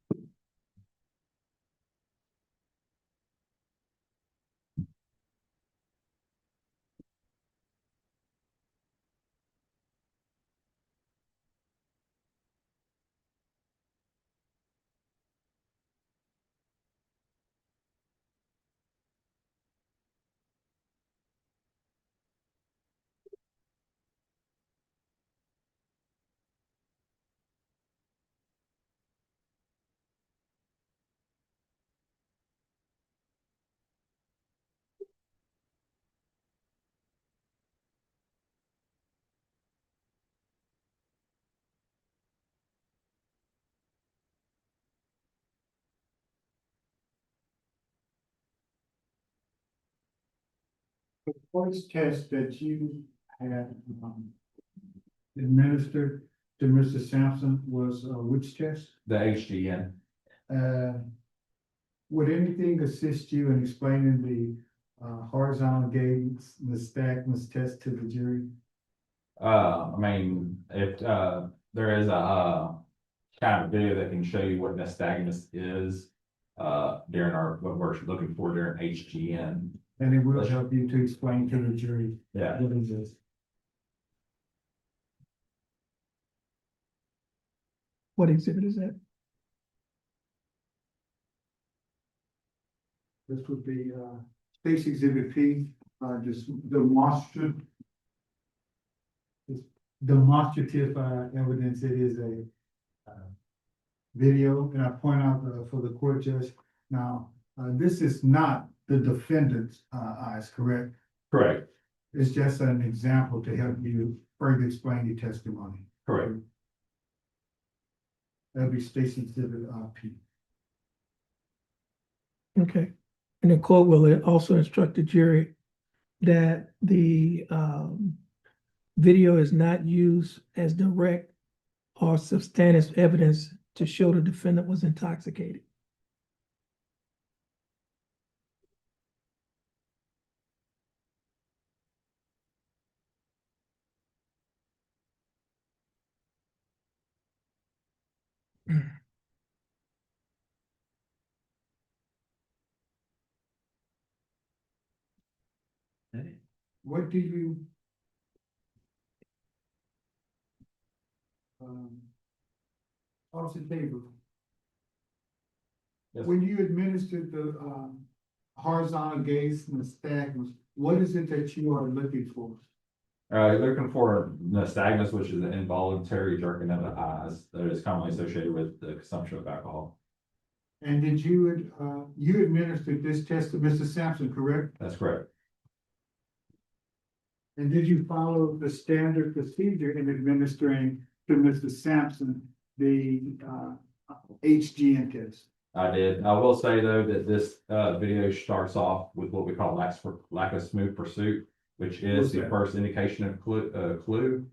The first test that you had administered to Mr. Sampson was which test? The HGN. Uh, Would anything assist you in explaining the horizontal gaze nystagmus test to the jury? I mean, if, there is a, kind of video that can show you what nystagmus is, during what we're looking for during HGN. And it will help you to explain to the jury Yeah. what it is. What exhibit is that? This would be Space Exhibit P, just demonstrative evidence. It is a video, and I point out for the court judge. Now, this is not the defendant's eyes, correct? Correct, It's just an example to help you further explain your testimony. correct. That'll be Space Exhibit P. Okay. And the court will also instruct the jury that the video is not used as direct or substantive evidence to show the defendant was intoxicated. What do you? Officer Tabor. Yes. When you administered the horizontal gaze nystagmus, what is it that you are looking for? Looking for nystagmus, which is an involuntary jerking of the eyes that is commonly associated with the consumption of alcohol. And did you administered this test to Mr. Sampson, correct? That's correct. And did you follow the standard procedure in administering to Mr. Sampson the HGN test? I did. I will say though that this video starts off with what we call lack of smooth pursuit, which is What's the that? first indication of clue.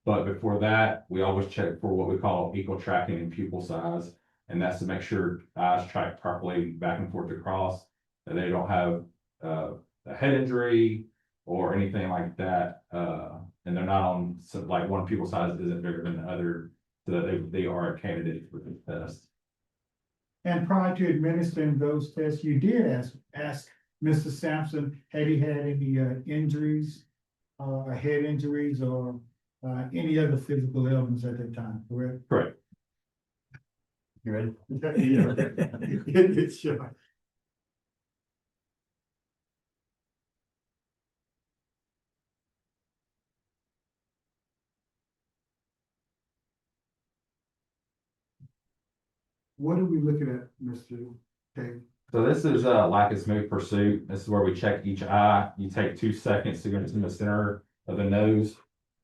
But before that, we always check for what we call equal tracking and pupil size. And that's to make sure eyes track properly back and forth across, that they don't have a head injury or anything like that. And they're not on, so like one pupil size isn't bigger than the other, so that they are a candidate for the test. And prior to administering those tests, you did ask Mr. Sampson, had he had any injuries, head injuries or any other physical ailments at that time, correct? Correct. You ready? Yeah. It's sure. What are we looking at, Mr. Tate? So this is lack of smooth pursuit. This is where we check each eye. You take 2 seconds to go into the center of the nose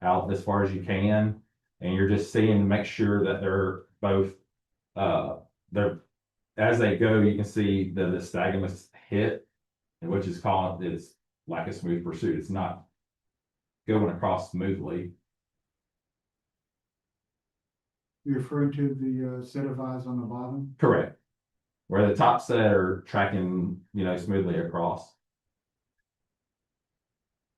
out as far as you can. And you're just seeing to make sure that they're both, they're, as they go, you can see the nystagmus hit, and which is called, is lack of smooth pursuit. It's not going across smoothly. You're referring to the set of eyes on the bottom? Correct. Where the top set are tracking, smoothly across.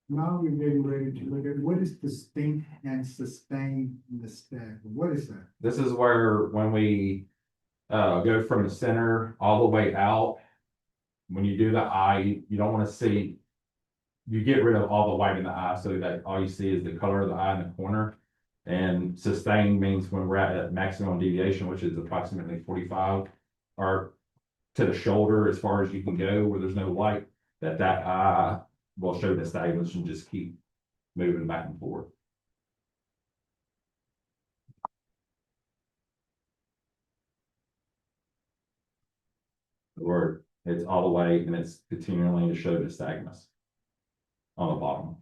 Now we're getting ready to look at what is distinct and sustained nystagmus. What is that? This is where when we go from the center all the way out, when you do the eye, you don't want to see, you get rid of all the white in the eye so that all you see is the color of the eye in the corner. And sustained means when we're at maximum deviation, which is approximately 45, or to the shoulder as far as you can go where there's no light, that eye will show nystagmus and just keep moving back and forth. Or it's all the way and it's continually to show nystagmus on the bottom.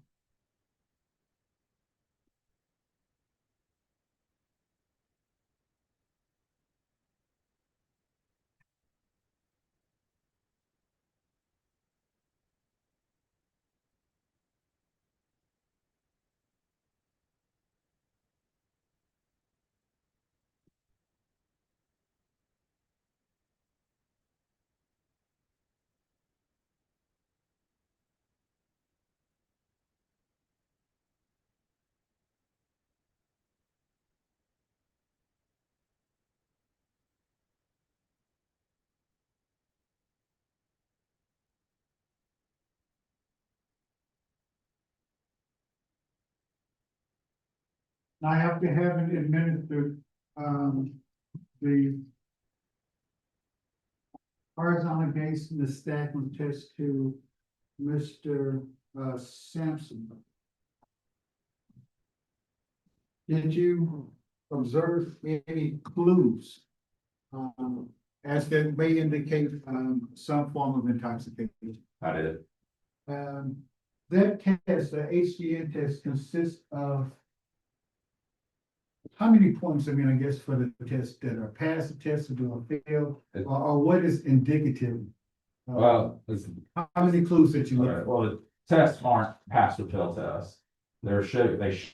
I have to have it administered, the horizontal gaze and the stacking test to Mr. Sampson. Did you observe any clues? As that may indicate, some form of intoxication? I did. That test, the HGN test consists of how many points, I mean, I guess for the test that are passed the test or do a fail, or what is indicative? Well, it's, How many clues that you look okay, for? well, the tests aren't pass or fail tests. They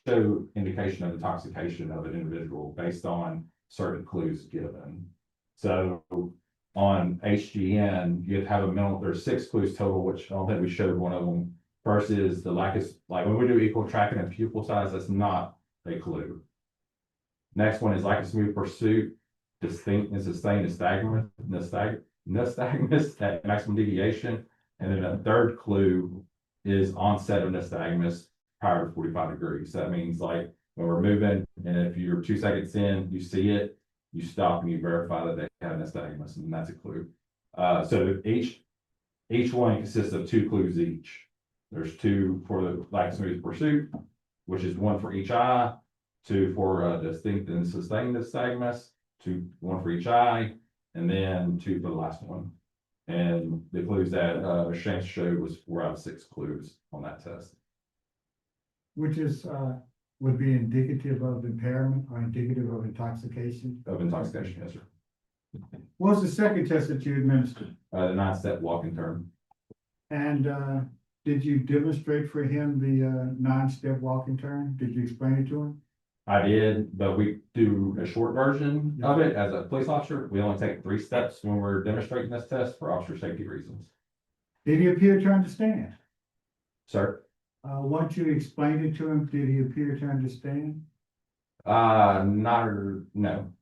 show indication of intoxication of an individual based on certain clues given. So on HGN, you have a mental, there's 6 clues total, which I don't think we showed one of them. First is the lack of, like when we do equal tracking of pupil size, that's not a clue. Next one is lack of smooth pursuit, distinct and sustained nystagmus at maximum deviation. And then a third clue is onset of nystagmus prior to 45 degrees. So that means like when we're moving, and if you're 2 seconds in, you see it, you stop and you verify that they have nystagmus, and that's a clue. So each one consists of 2 clues each. There's 2 for the lack of smooth pursuit, which is 1 for each eye, 2 for distinct and sustained nystagmus, 1 for each eye, and then 2 for the last one. And the clues that Shanks showed was 4 out of 6 clues on that test. Which is, would be indicative of impairment or indicative of intoxication? Of intoxication, yes, sir. What was the second test that you administered? The 9-step walk and turn. And, did you demonstrate for him the, 9-step walk and turn? Did you explain it to him? I did, but we do a short version of it as a police officer. We only take 3 steps when we're demonstrating this test for officer safety reasons. Did he appear to understand? Sir? Once you explained it to him, did he appear to understand? No. No.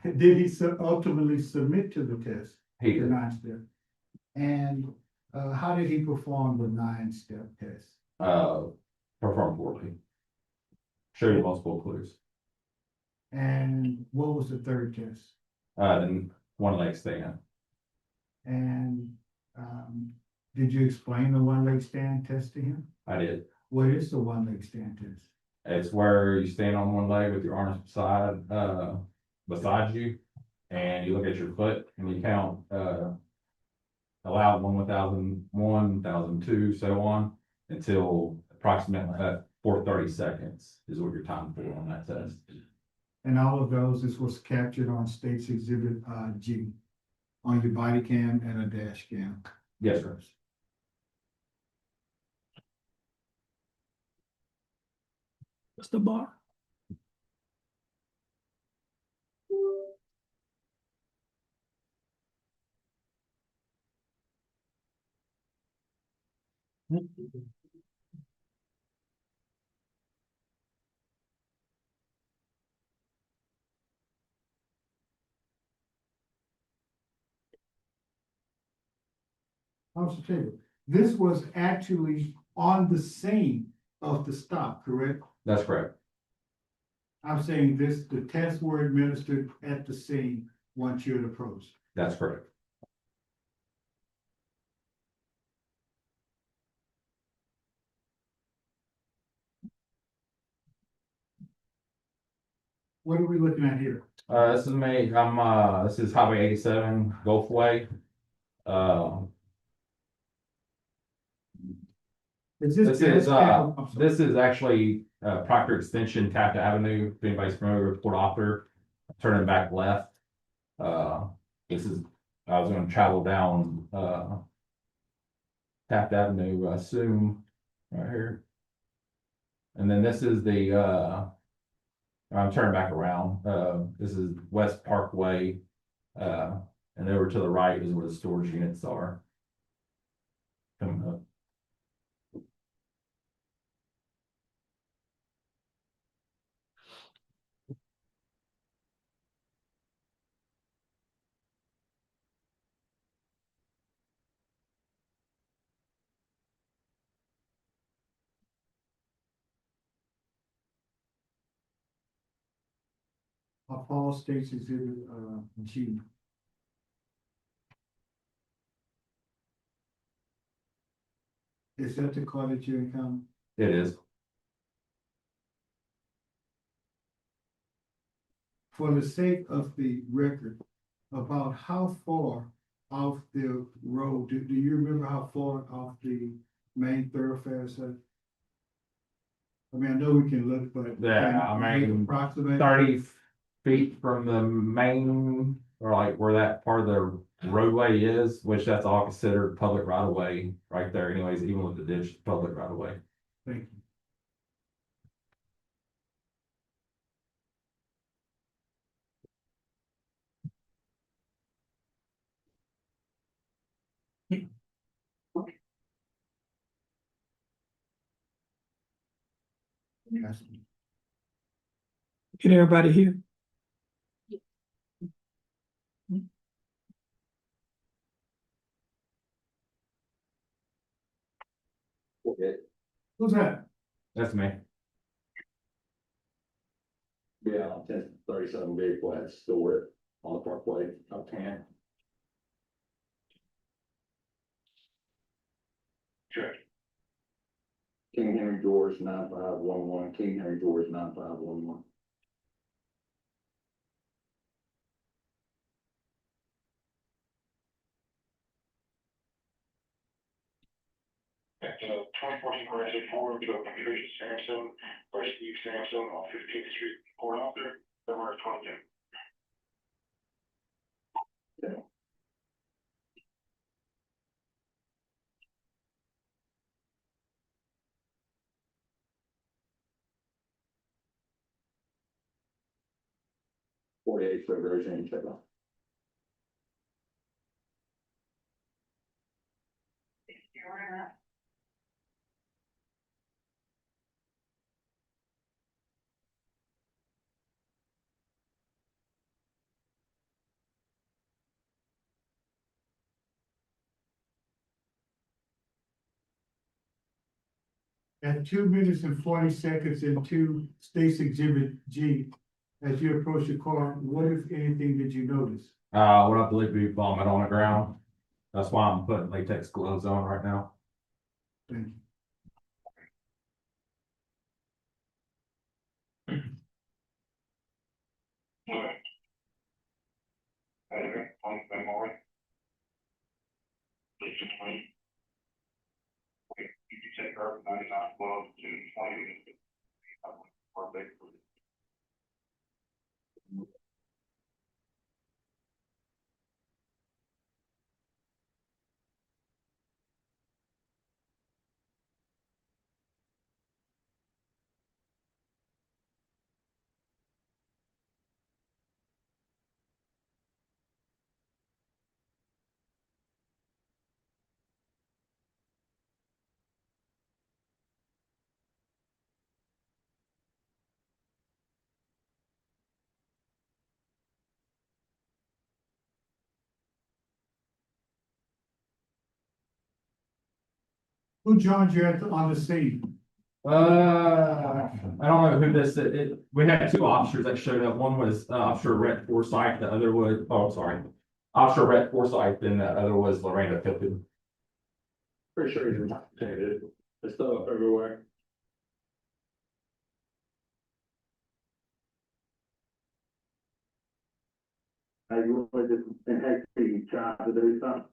Did he ultimately submit to the test? He The did. 9-step? And, how did he perform the 9-step test? Perform poorly. Show you multiple clues. And what was the third test? Then 1 leg stand. And, did you explain the 1-leg stand test to him? I did. What is the 1-leg stand test? It's where you stand on 1 leg with your arms beside you, and you look at your foot and you count, allowed 1,001, 1,002, so on, until approximately 430 seconds is what you're timed for on that test. And all of those, this was captured on State's Exhibit, G, on your body cam and a dash cam. Yes, sir. Mr. Barr? Officer Taylor, this was actually on the scene of the stop, correct? That's correct. I'm saying this, the tests were administered at the scene once you had approached. That's correct. What are we looking at here? This is me, this is Highway 87 Gulfway. Is This gas is, cam- I'm sorry. this is actually, Proctor Extension, Taft Avenue, if anybody's familiar with Port Arthur, turning back left. This is, I was gonna travel down, Taft Avenue, I assume, right here. And then this is the, I'm turning back around, this is West Parkway, and over to the right is where the storage units are. Coming up. Paul State's exhibit, G. Is that the car that you encountered? It is. For the sake of the record, about how far off the road, do you remember how far off the main thoroughfare is that? I mean, I know we can look, but. Yeah, I mean, Approximate. 30 feet from the main, or like where that part of the roadway is, which that's all considered public right of way right there anyways, even with the ditch, public right of way. Thank you. Yes. Can everybody hear? Who's that? That's me. Yeah, 1037 vehicle had stored on the parkway up 10. Sure. King Henry George 9511, King Henry George 9511. At 2014 Horizon 4 to Patricia Sampson or Steve Sampson on 15th Street, Port Arthur, February 22. Yeah. February, change check off. At 2 minutes and 40 seconds into State's Exhibit G, as you approach the car, what if anything did you notice? What I believe to be vomit on the ground. That's why I'm putting latex gloves on right now. Thank you. You take her 99 12 to 20. Who joined you on the scene? I don't know who this, we had two officers that showed up. One was Officer Rhett Forsyth, the other was, oh, I'm sorry. Officer Rhett Forsyth, and the other was Lorena Pippin. Pretty sure he's intoxicated. There's stuff everywhere. Hey, you want to just, and hey, you trying to do something?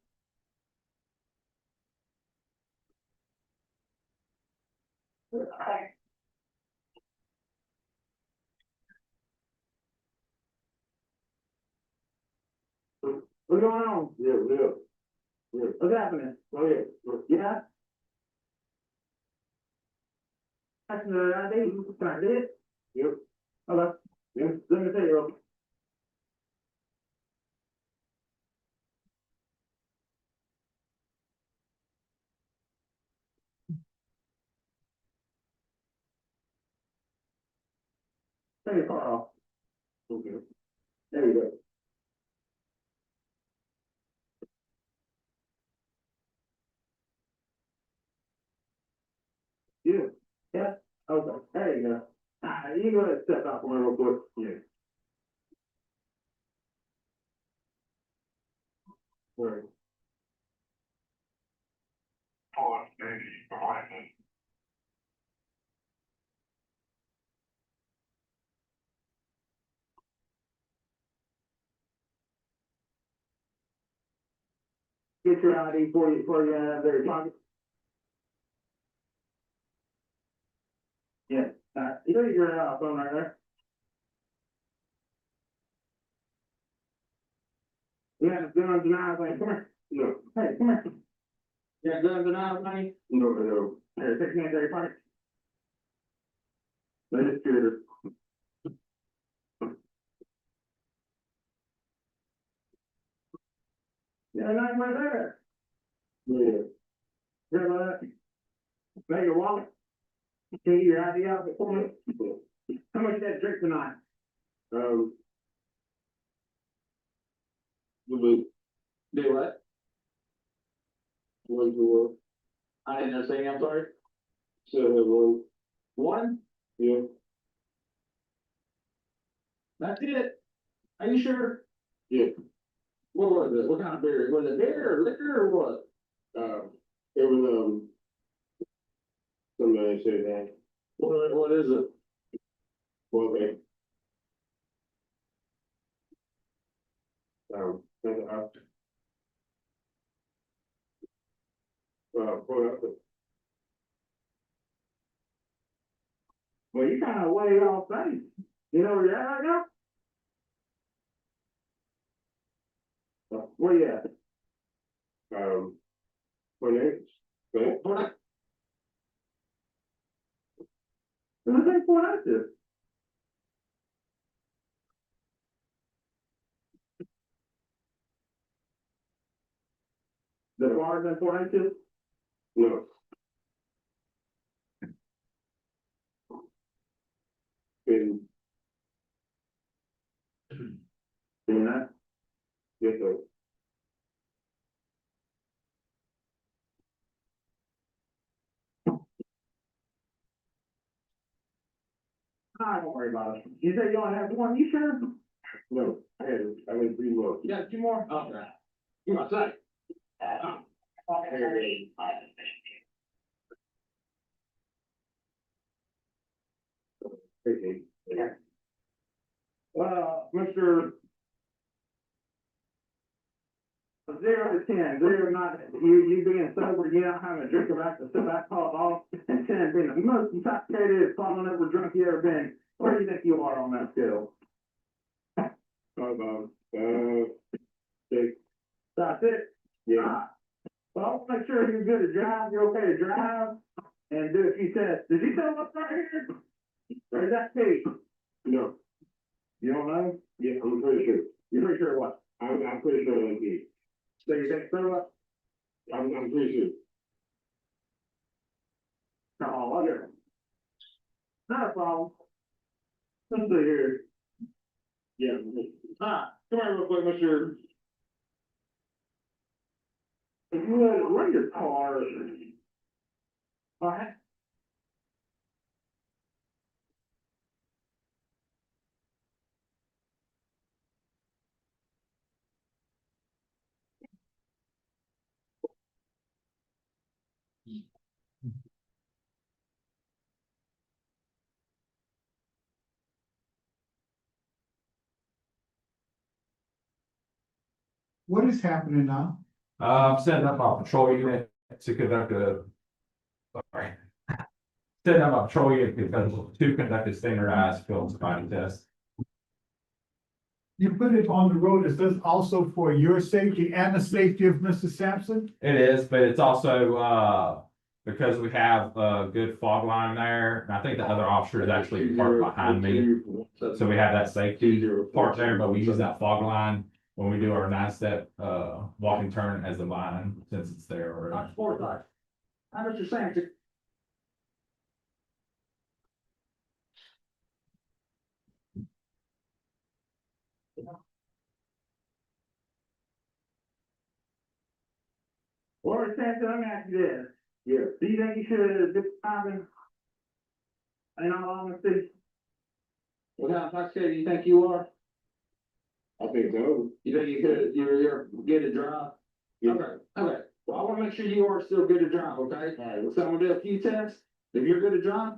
What's going on? Yeah. What's happening? Go ahead. Yeah? That's the idea. You trying to do it? Yep. Okay. Yeah. Let me tell you. Take your car off. Okay. There you go. Yeah. Yeah. Okay. There you go. You go ahead and step out for me real quick. Yeah. Right. Pause, maybe, before I say. Get your ID for you out of their pocket. Yeah, you got your phone right there. You got guns and knives, like, come here. No. Hey, come here. You got guns and knives, honey? No, no. Here, take your hands out of your pocket. Let it shoot her. Yeah, knife right there. Yeah. Grab that. Make your wallet. Take your ID out before me. How much that drink tonight? Do what? One, two, I didn't understand, I'm sorry. so have one, One? yeah. That's it. Are you sure? Yeah. What was it? What kind of beer? Was it beer or liquor or what? It was, somebody said that, What is it? well, okay. That's a house. Pull out the, Well, you kind of way off base. You know where you're at right now? Where you at? for next, okay? What? Who's that for that to? The bar than for that to? No, in, Doing that? yes, sir. I don't worry about it. You say you only have one, you sure? No, I went 3 more. You got two more? Okay. You want to say? Okay. Mr. 0 to 10, 0 not, you being sober, you not having a drink of alcohol at all, and 10 being the most intoxicated, falling over drunk you ever been. Where do you think you are on that scale? About, 6, That's it? yeah. Well, make sure you're good to drive, you're okay to drive, and do a few tests. Did you tell what's right here? Or is that Pete? No, You don't know? yeah, I'm pretty sure. You're pretty sure what? I'm pretty sure I'm here. So you think so what? I'm pretty sure. Oh, okay. Not a problem. Let's see here. Yeah. Come here real quick, Mr. If you had run your car. All right. What is happening now? I'm setting up my patrol unit to conduct sorry. Setting up my patrol unit to conduct a standardized field sobriety test. You put it on the road, is this also for your safety and the safety of Mr. Sampson? It is, but it's also, because we have a good fog line there, and I think the other officer is actually parked behind me. So we have that safety part there, but we use that fog line when we do our 9-step, walking turn as a line, since it's there already. Not sport life. How much you're saying? Well, Samson, let me ask you this. Yeah. Do you think you should have been driving? In all honesty? What kind of intoxicated do you think you are? I think so. You think you could, you're good to drive? Okay, okay, well, I wanna make sure you are still good to drive, okay? Alright, so I'm gonna do a few tests, if you're good to drive,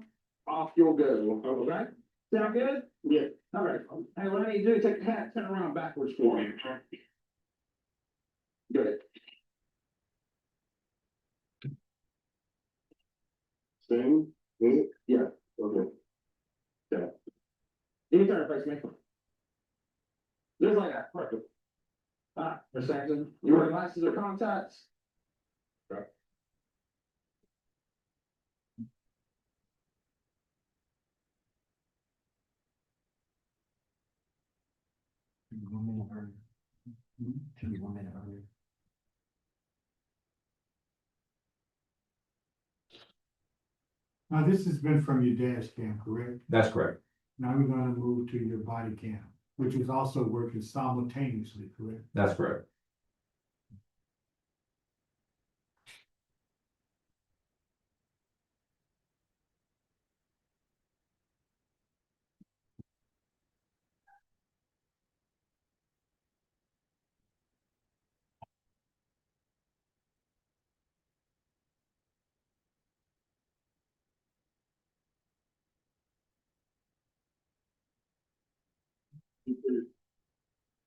off you'll go, okay? Sound good? Yeah. Alright, hey, what I need to do, is take the hat, turn around backwards for me. Good. Same, yeah, okay. Yeah. You can turn it face me. Just like that, perfect. For a second, you wear glasses or contacts? Right. Now, this has been from your dash cam, correct? That's correct. Now we're gonna move to your body cam, which is also working simultaneously, correct? That's correct.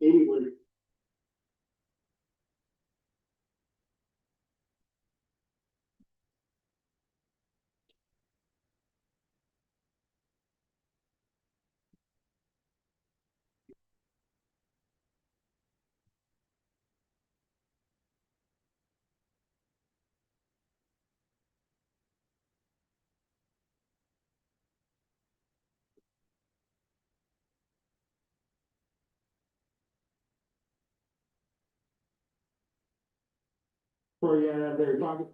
Anyway. Where you at there, talking?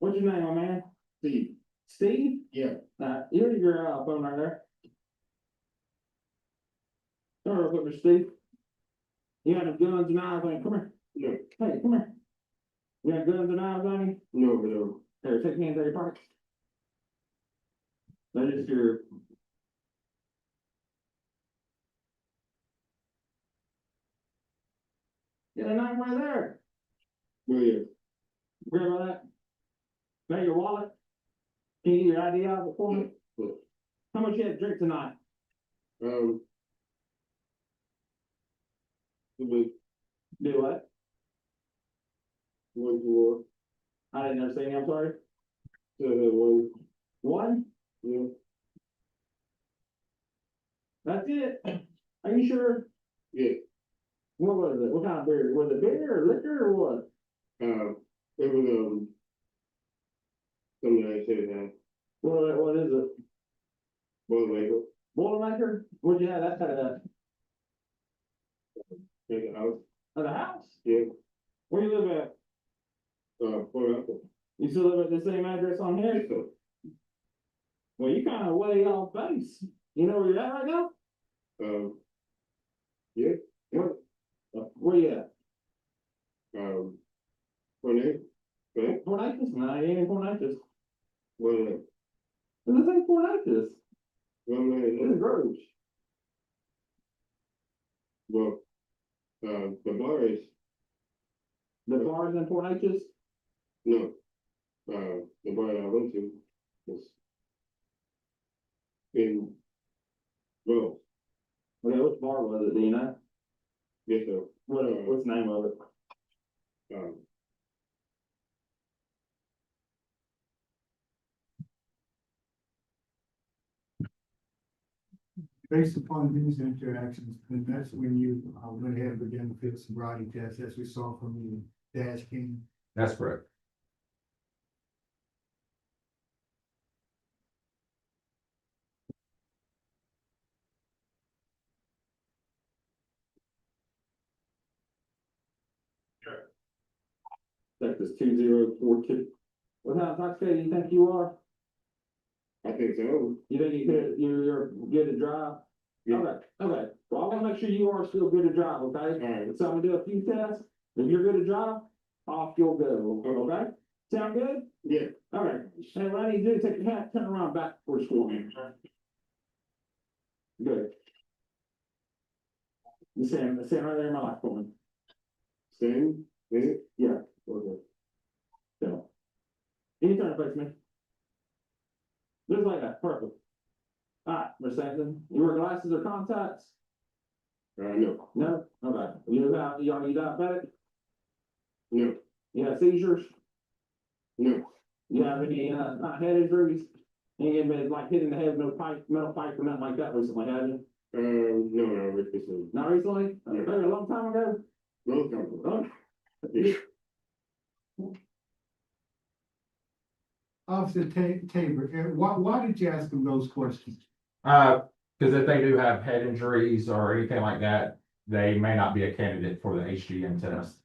What's your name, my man? Steve. Steve? Yeah. Here's your, phone right there. Come here, real quick, Mr. Steve. You got any guns and knives on you? Come here. No. Hey, come here. You got guns and knives on you? No, no. Here, take your hands out of your pockets. That is your. Yeah, a knife right there. Where you? Grab all that. Got your wallet? Can you get your ID out before me? How much you had to drink tonight? Do what? 1 4. I didn't understand, I'm sorry. 1. 1? Yeah. That's it? Are you sure? Yeah. What was it? What kind of beer? Was it beer or liquor or what? It was, something I said that. What is it? Boilermaker. Boilermaker? Where'd you have that kind of that? In the house. At the house? Yeah. Where you live at? Port Apple. You still live at the same address on here? Well, you kind of way off base. You know where you're at right now? Yeah. What? Where you at? Port Acres. Port Acres? No, you ain't in Port Acres. What is it? This ain't Port Acres. It's Groves. Well, the bar is. The bar is in Port Acres? No. The bar I went to was in. Well. Okay, which bar was it, do you know? Yes, sir. What's the name of it? Based upon these interactions, then that's when you, went ahead and began to fill sobriety tests, as we saw from the dash cam. That's correct. Texas 2042. What kind of intoxicated do you think you are? I think so. You think you're good to drive? Yeah. Okay. Well, I wanna make sure you are still good to drive, okay? Alright. So I'm gonna do a few tests. If you're good to drive, off you'll go, okay? Sound good? Yeah. Alright. And what I need to do is take your hat, turn around backwards for me. Good. You stand right there in my lap for me. Stand? Yeah. Okay. So. Anytime, face me. Just like that, perfect. Alright, Miss Sampson, you wear glasses or contacts? No. No? Okay. You diabetic? No. You have seizures? No. You have any, head injuries? Any been like hitting the head with no pipe, metal pipe or nothing like that recently, have you? No, not recently. Not recently? Maybe a long time ago? Long time ago. Oh. Officer Tabor, why did you ask him those questions? Because if they do have head injuries or anything like that, they may not be a candidate for the HGM test.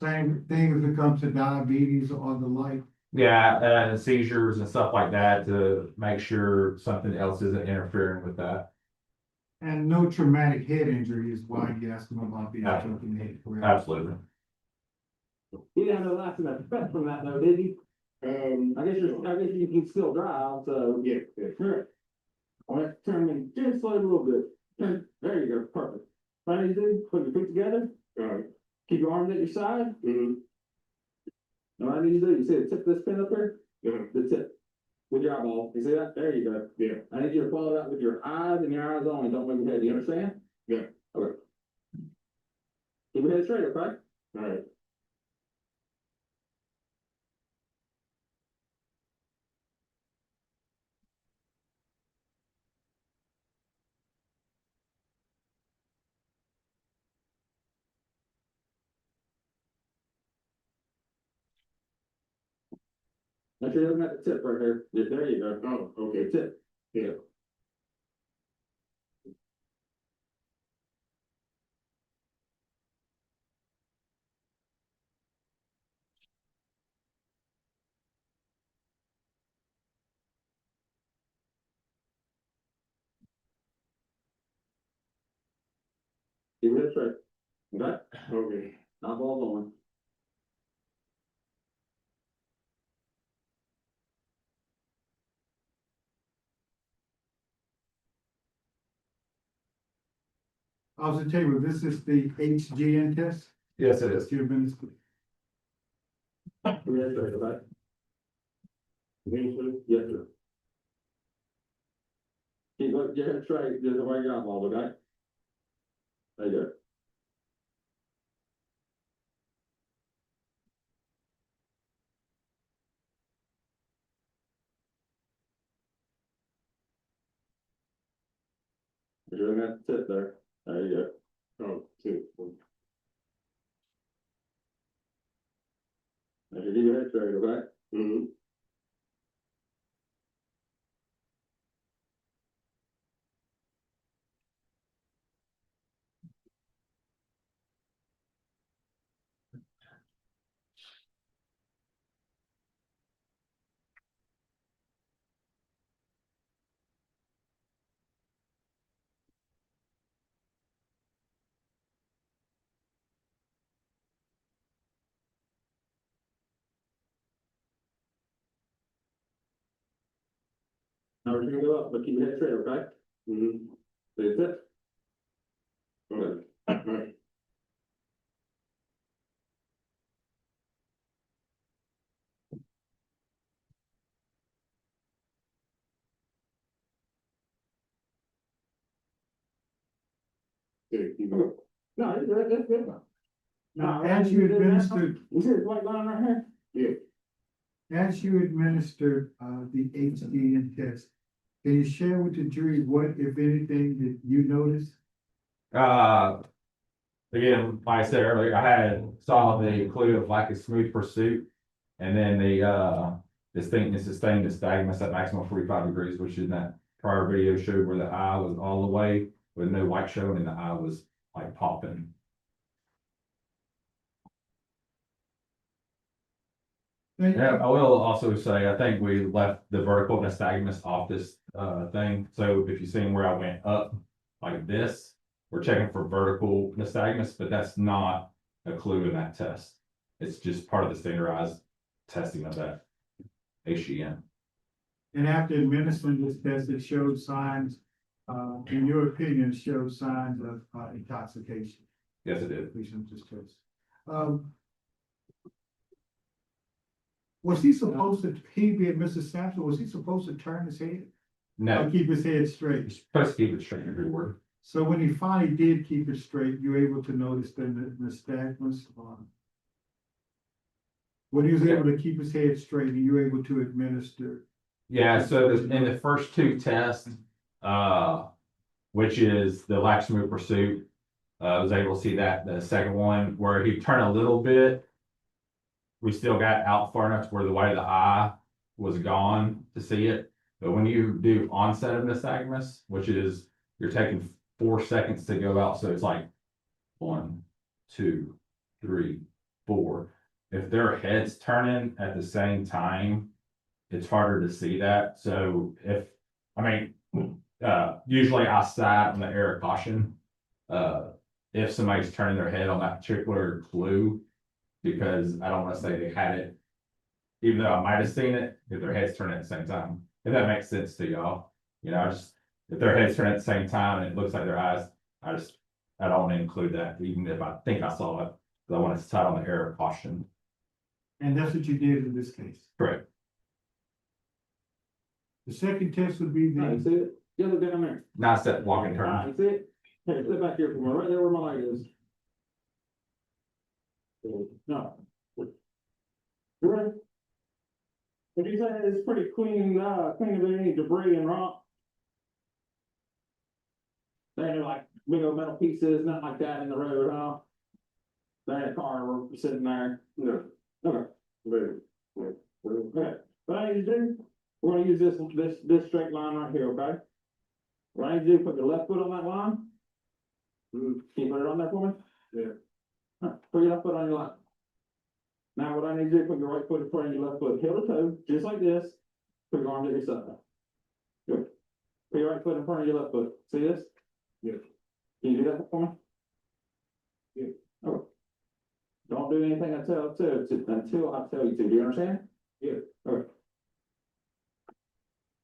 Same thing if it comes to diabetes or the like. Yeah, seizures and stuff like that to make sure something else isn't interfering with that. And no traumatic head injury is why you asked him about being Absolutely. shot in the head, correct? Absolutely. He didn't have no lasting effect from that though, did he? I guess you can still drive, so. Yeah. Sure. All right, turn me just a little bit. There you go, perfect. What you do, put your feet together. All right. Keep your arms at your side. Mm-hmm. All right, you do, you see the tip of this pin up there? Yeah. The tip. With your eyeball, you see that? There you go. Yeah. I need you to follow that with your eyes and your eyes only, don't move your head, you understand? Yeah. Okay. Keep your head straight, okay? All right. Make sure you're looking at the tip right here. Yeah, there you go. Oh, okay. Tip. Yeah. Keep your head straight. Okay? Okay. Not ball going. Officer Tabor, this is the HGN test? Yes, it is. It's your minister. Keep your head straight, okay? Yes, sir. Keep your head straight, just away your eyeball, okay? There you go. You're looking at the tip there. There you go. Oh, tip. Now you keep your head straight, okay? Mm-hmm. Now we're gonna go up, but keep your head straight, okay? Mm-hmm. See the tip? Okay. All right. No, that's good. Now, as you administered, You see this white line right here? Yeah. as you administered, the HGN test, can you share with the jury what, if anything, that you noticed? Again, like I said earlier, I saw the clue of like a smooth pursuit. And then the distinctness, sustained nystagmus at maximum 45 degrees, which in that prior video showed where the eye was all the way with no white showing and the eye was like popping. Yeah, I will also say, I think we left the vertical nystagmus off this thing. So if you seen where I went up like this, we're checking for vertical nystagmus, but that's not a clue in that test. It's just part of the standardized testing of that HGM. And after administering this test, it showed signs, in your opinion, showed signs of intoxication. Yes, it did. Completion of this test. Was he supposed to, he being Mr. Sampson, was he supposed to turn his head? No, Or keep his head you're straight? supposed to keep it straight everywhere. So when he finally did keep it straight, you were able to notice the nystagmus? When he was able to keep his head straight, you were able to administer? Yeah, so in the first two tests, which is the lax move pursuit, I was able to see that. The second one, where he turned a little bit, we still got out far enough to where the white of the eye was gone to see it. But when you do onset of nystagmus, which is you're taking 4 seconds to go out, so it's like 1, 2, 3, 4. If their head's turning at the same time, it's harder to see that. So usually I sat on the air of caution. If somebody's turning their head on that particular clue, because I don't want to say they had it, even though I might have seen it, if their head's turning at the same time. If that makes sense to y'all, if their head's turning at the same time and it looks like their eyes, I don't want to include that, even if I think I saw it, because I want to sit on the air of caution. And that's what you did in this case. Correct. The second test would be Alright, the, see it? You look down there. Now step walk and turn. Alright, see it? Hey, sit back here for me, right there where my leg is. No. Right. Would you say it's pretty clean, clean of any debris and rock? There ain't like big old metal pieces, nothing like that in the road, huh? There ain't a car, we're sitting there. No. Okay. Very. Okay. What I need to do, we're gonna use this straight line right here, okay? What I need to do, put the left foot on that line. Can you put it on there for me? Yeah. Put your left foot on your line. Now what I need to do, put your right foot in front of your left foot, heel to toe, just like this. Put your arms at your side. Good. Put your right foot in front of your left foot. See this? Yeah. Can you do that for me? Yeah. Okay. Don't do anything until I tell you to. Do you understand? Yeah. Okay.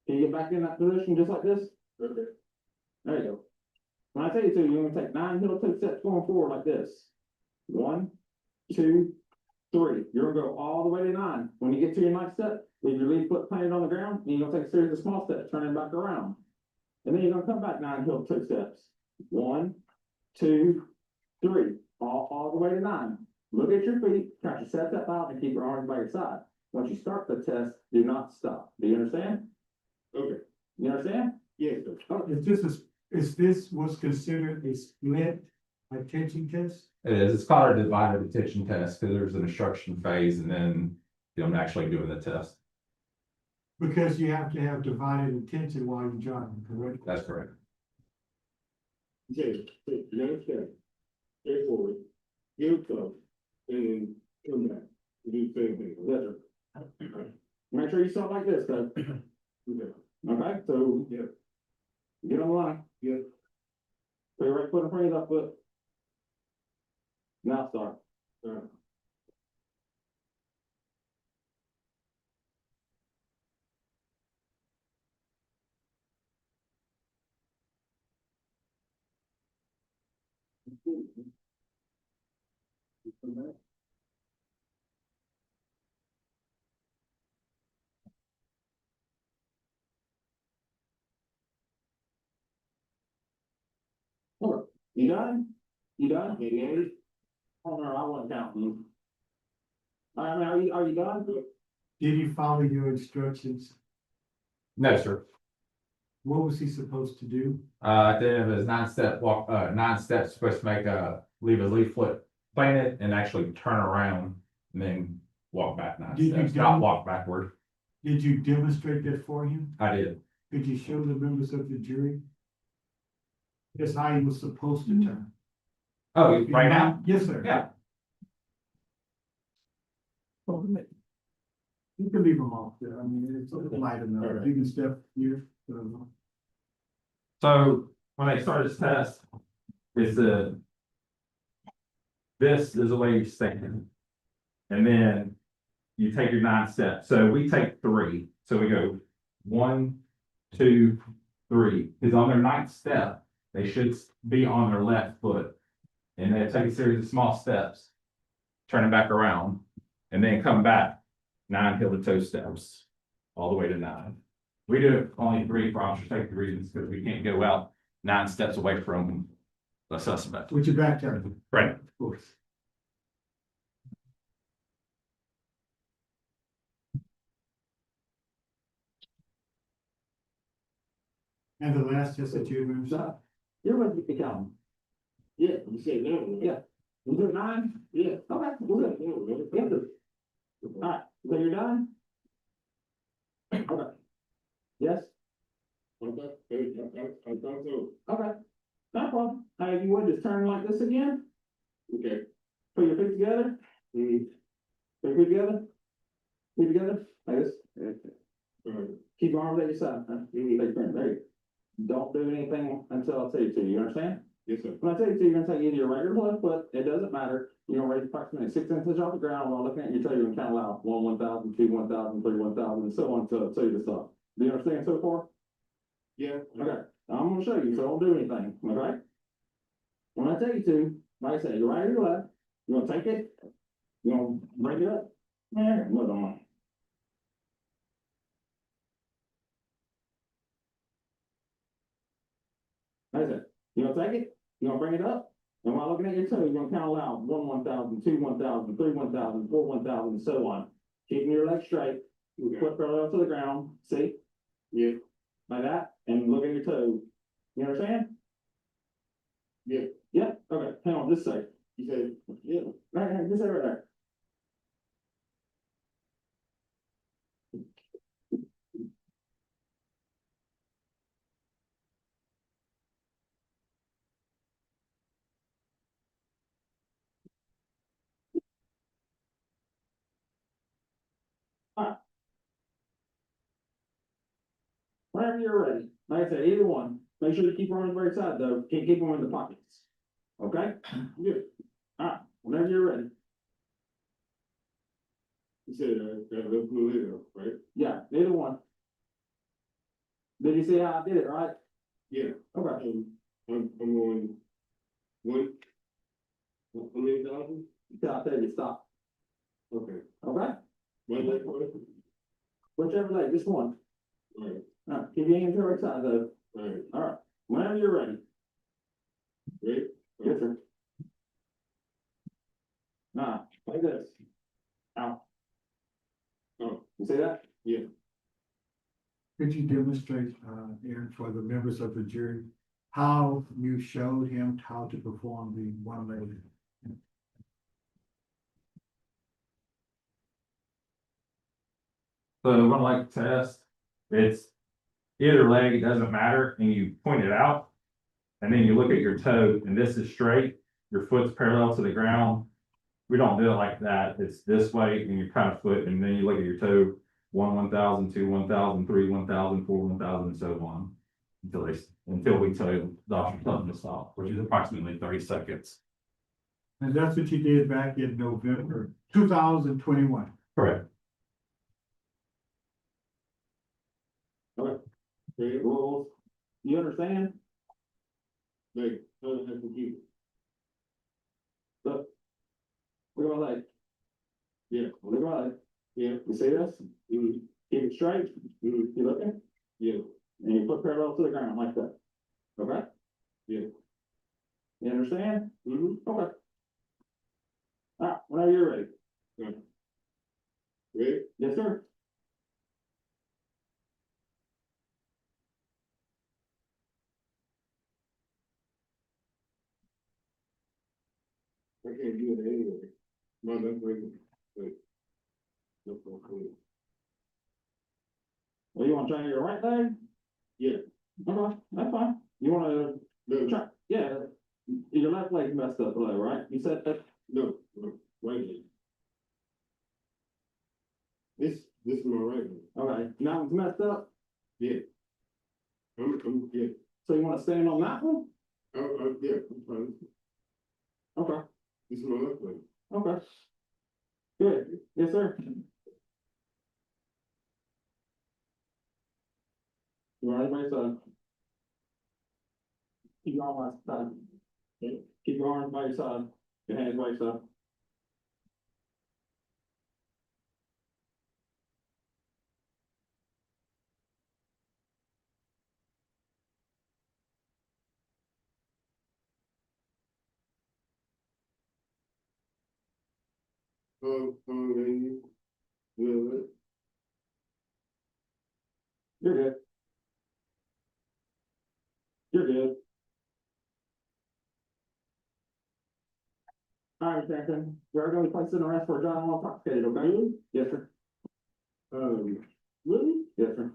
Can you get back in that position just like this? Okay. There you go. When I tell you to, you're gonna take 9 heel toe steps going forward like this. 1, 2, 3. You're gonna go all the way to 9. When you get to your 9th step, leave your lead foot planted on the ground, and you're gonna take a series of small steps, turning back around. And then you're gonna come back 9 heel toe steps. 1, 2, 3. All the way to 9. Look at your feet, try to set that out and keep your arms by your side. Once you start the test, do not stop. Do you understand? Okay. You understand? Yes. is this what's considered a split attention test? It is. It's called a divided attention test because there's an instruction phase and then them actually doing the test. Because you have to have divided attention while you're driving, correct? That's correct. Okay, you understand? Stay forward. Give it up. And then come back. Do the same thing. Yes, sir. Make sure you start like this, though. Okay, so. Yeah. Get on the line. Yeah. Put your right foot in front of your left foot. Now start. You done? You done? Yeah. Oh, no, I wasn't counting. I mean, are you done? Did you follow your instructions? No, sir. What was he supposed to do? At the end of his 9-step walk, 9 steps, supposed to leave his lead foot planted and actually turn around and then walk back 9 Did you steps, do- not walk backward. Did you demonstrate that for him? I did. Could you show the members of the jury? That's how he was supposed to turn. Oh, right now? Yes, sir. Yeah. You can leave them off there. I mean, it's light enough. You can step here. So when they start this test, this is the way you stand. And then you take your 9 steps. So we take 3. So we go 1, 2, 3. Because on their 9th step, they should be on their left foot. And they take a series of small steps. turn it back around, and then come back 9 heel to toe steps, all the way to 9. We do only 3 for obvious safety reasons, because we can't go out 9 steps away from the suspect. With your back turned. Right. Of course. And the last, just that you remember. So, you're ready to count. Yeah, you said no. Yeah. You do 9? Yeah. Okay, we're good. Yeah, good. Alright, so you're done? Okay. Yes? I thought so. Okay. No problem. If you would just turn like this again, Okay. put your feet together. Put your feet together. Feet together, like this. Alright. Keep your arms at your side, huh? There you go. Don't do anything until I tell you to, you understand? Yes, sir. When I tell you to, you're gonna take either your regular left foot, it doesn't matter, you're gonna raise approximately 6 inches off the ground while looking at your toe, you're gonna count loud, 1, 1,000, 2, 1,000, 3, 1,000, and so on until I tell you to stop. Do you understand so far? Yeah. Okay, I'm gonna show you, so don't do anything, okay? When I tell you to, like I said, your right or your left, you're gonna take it, you're gonna bring it up, there, look on. Like I said, you're gonna take it, you're gonna bring it up, and while looking at your toe, you're gonna count aloud, 1, 1,000, 2, 1,000, 3, 1,000, 4, 1,000, and so on. Keeping your legs straight, foot parallel to the ground, see? Yeah. Like that, and look at your toe. You understand? Yeah. Yeah, okay, hang on, just a second. You said, yeah. Right, just right there. Alright. Whenever you're ready, like I said, either one, make sure to keep them on the right side though, can't keep them in the pockets. Okay? Good. Alright, whenever you're ready. You said, that left foot later, right? Yeah, either one. Did you see how I did it, right? Yeah. Okay. I'm going, one, how many thousand? Till I tell you to stop. Okay. Okay? One leg first? Whichever leg, just one. Alright, Alright, keep your hands to the right side though. alright, Alright, whenever you're ready. ready? Yes, sir. Nah, like this. Out. Oh. You see that? Yeah. Could you demonstrate, Aaron, for the members of the jury, how you showed him how to perform the one leg? So one leg test, it's either leg, it doesn't matter, and you point it out. And then you look at your toe, and this is straight, your foot's parallel to the ground. We don't do it like that, it's this way, and your kind of foot, and then you look at your toe, 1, 1,000, 2, 1,000, 3, 1,000, 4, 1,000, and so on. Until we tell you the officer tells them to stop, which is approximately 30 seconds. And that's what you did back in November 2021. Correct. Ready? Rules. You understand? Like, how the heck you? Look. Look at my leg. Yeah. Look at my leg. Yeah. You see this? Mm-hmm. Keep it straight. Mm-hmm. You looking? Yeah. And you put parallel to the ground like that. Okay? Yeah. You understand? Mm-hmm. Okay. Alright, whenever you're ready. Ready? Yes, sir. I can't do it anyway. My left leg, wait. Left leg, wait. Well, you wanna try your right leg? Yeah. Okay, that's fine. You wanna No, try, yeah, your left leg's messed up below, right? You said that, no, right leg. This is my right leg. okay, now it's messed up, Yeah. Yeah. so you wanna stand on that one? Yeah, I'm fine. Okay, This is my left leg. okay. Good, yes, sir. You want everybody to keep your arm by your side. Okay. Keep your arms by your side, your hands by your side. Good. You're good. You're good. All right, Jackson, we're going to place in arrest for John Wall intoxicated, okay? Yes, sir. Really? Yes, sir.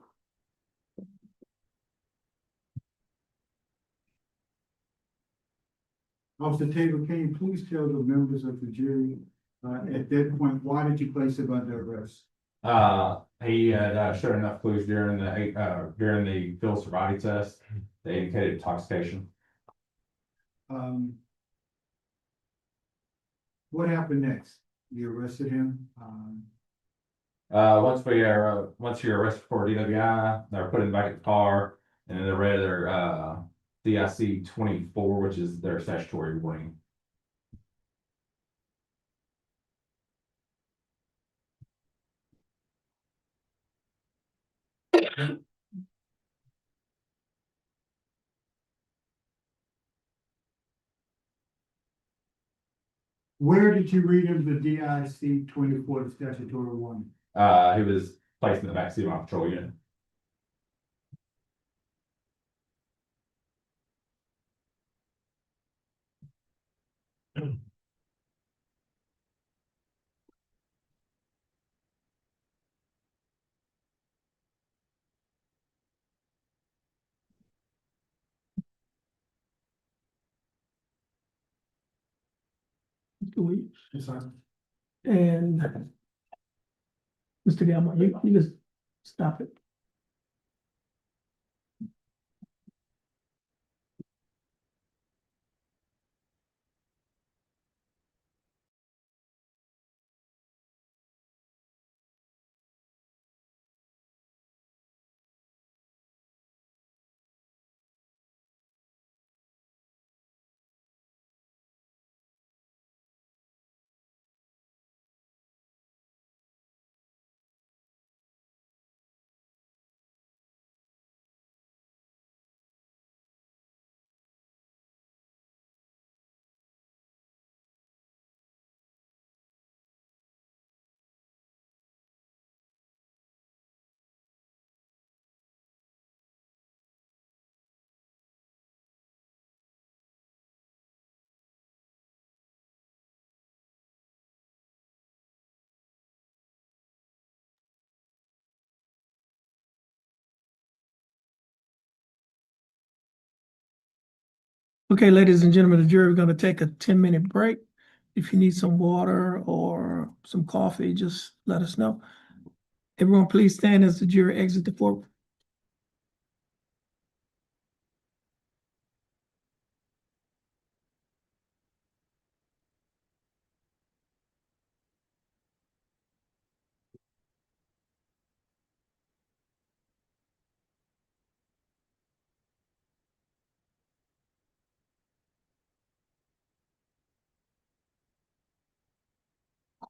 Officer Taylor, can you please tell the members of the jury, at that point, why did you place him under arrest? He had showed enough clues during the field sobriety test. They indicated intoxication. What happened next? You arrested him, Once you're arrested for DWI, they're put in the back of the car, and then they read their DIC 24, which is their statutory warning. where did you read him the DIC 24, the statutory warning? He was placed in the backseat of my patrol unit. Mr. Williams. Yes, sir. And Mr. Gamble, you just stop it. Okay, ladies and gentlemen, the jury, we're gonna take a 10-minute break. If you need some water or some coffee, just let us know. Everyone, please stand as the jury exit the court.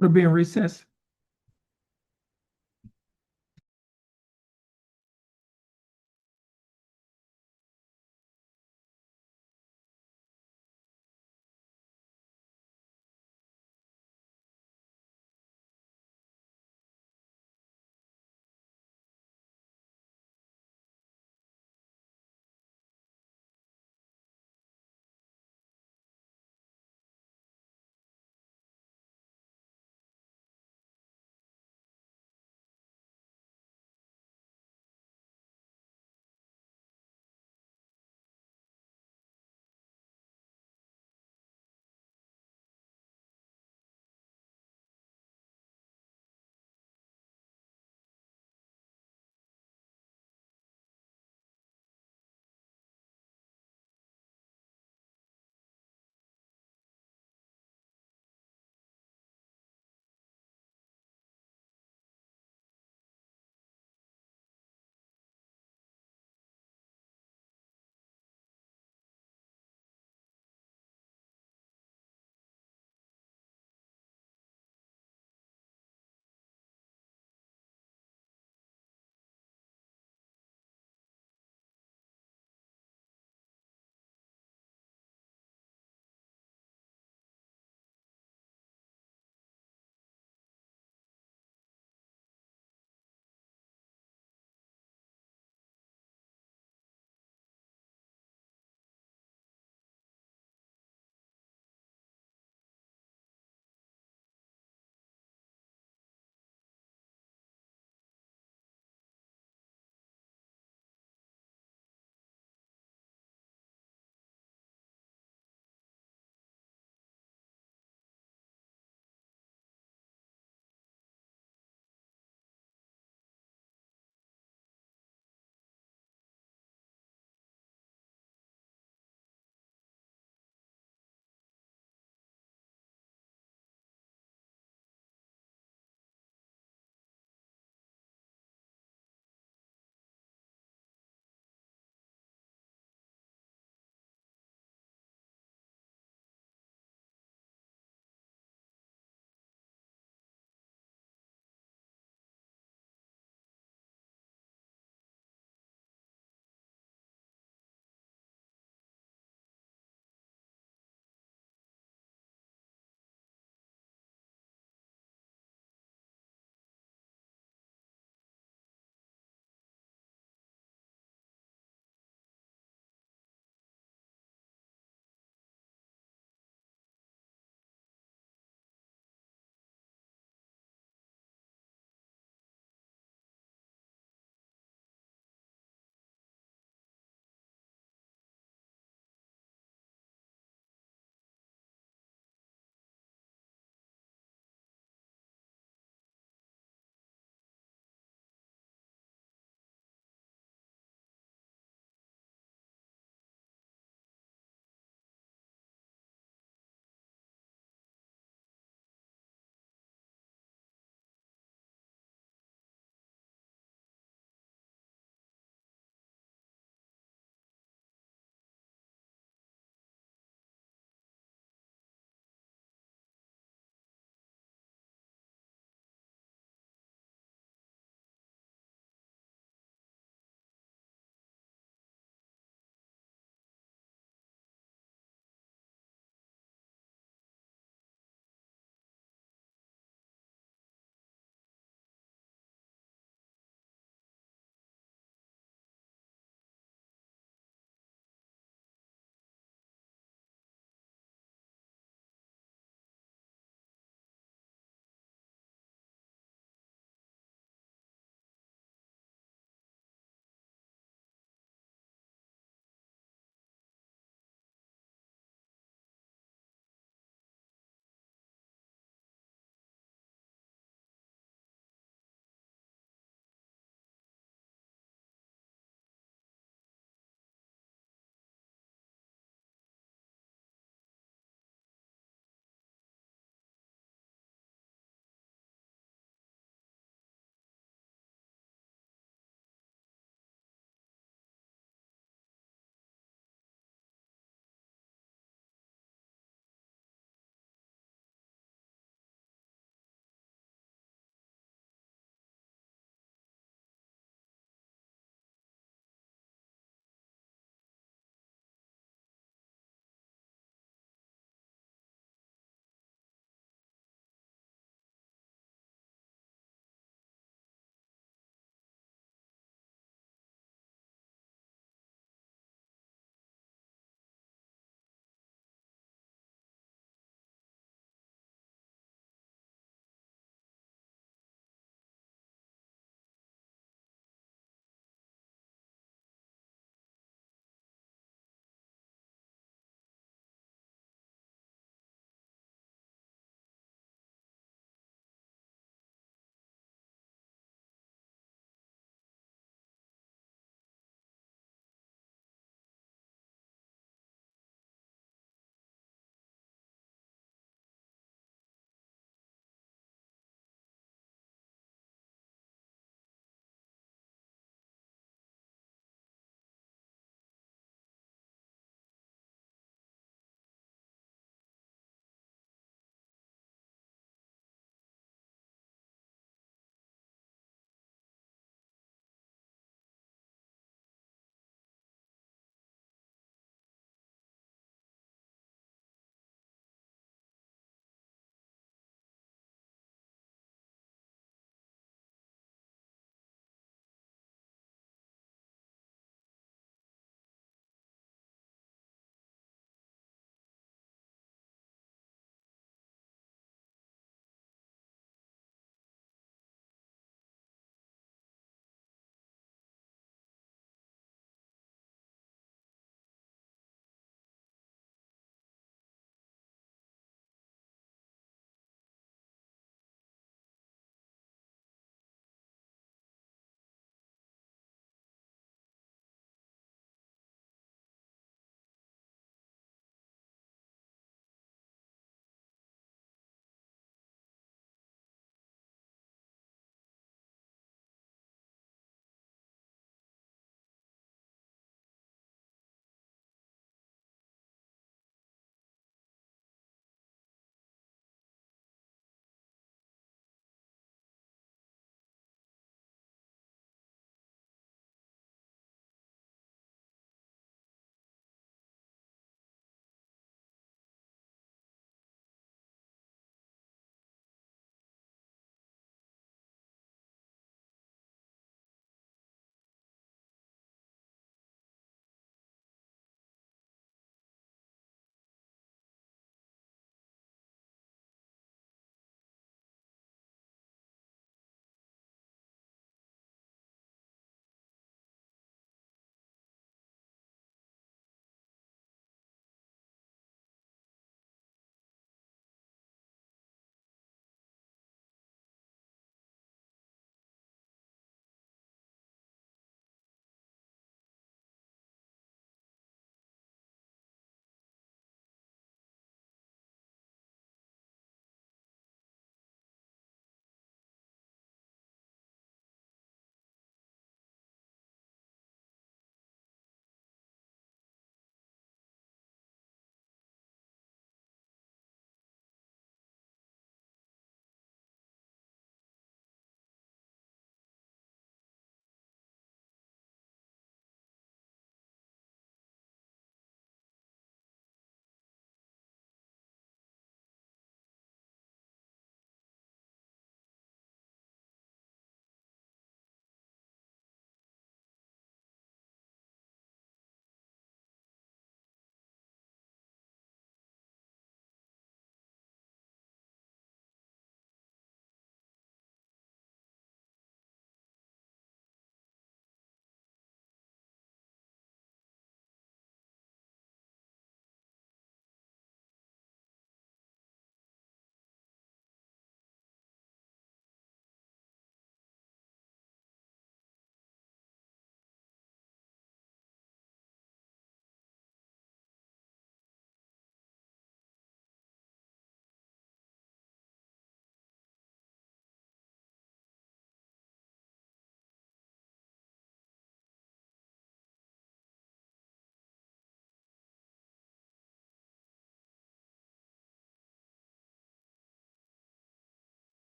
We'll be in recess.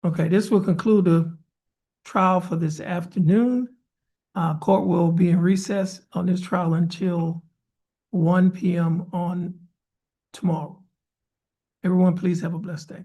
Okay, this will conclude the trial for this afternoon. Court will be in recess on this trial until 1 p.m. on tomorrow. Everyone, please have a blessed day.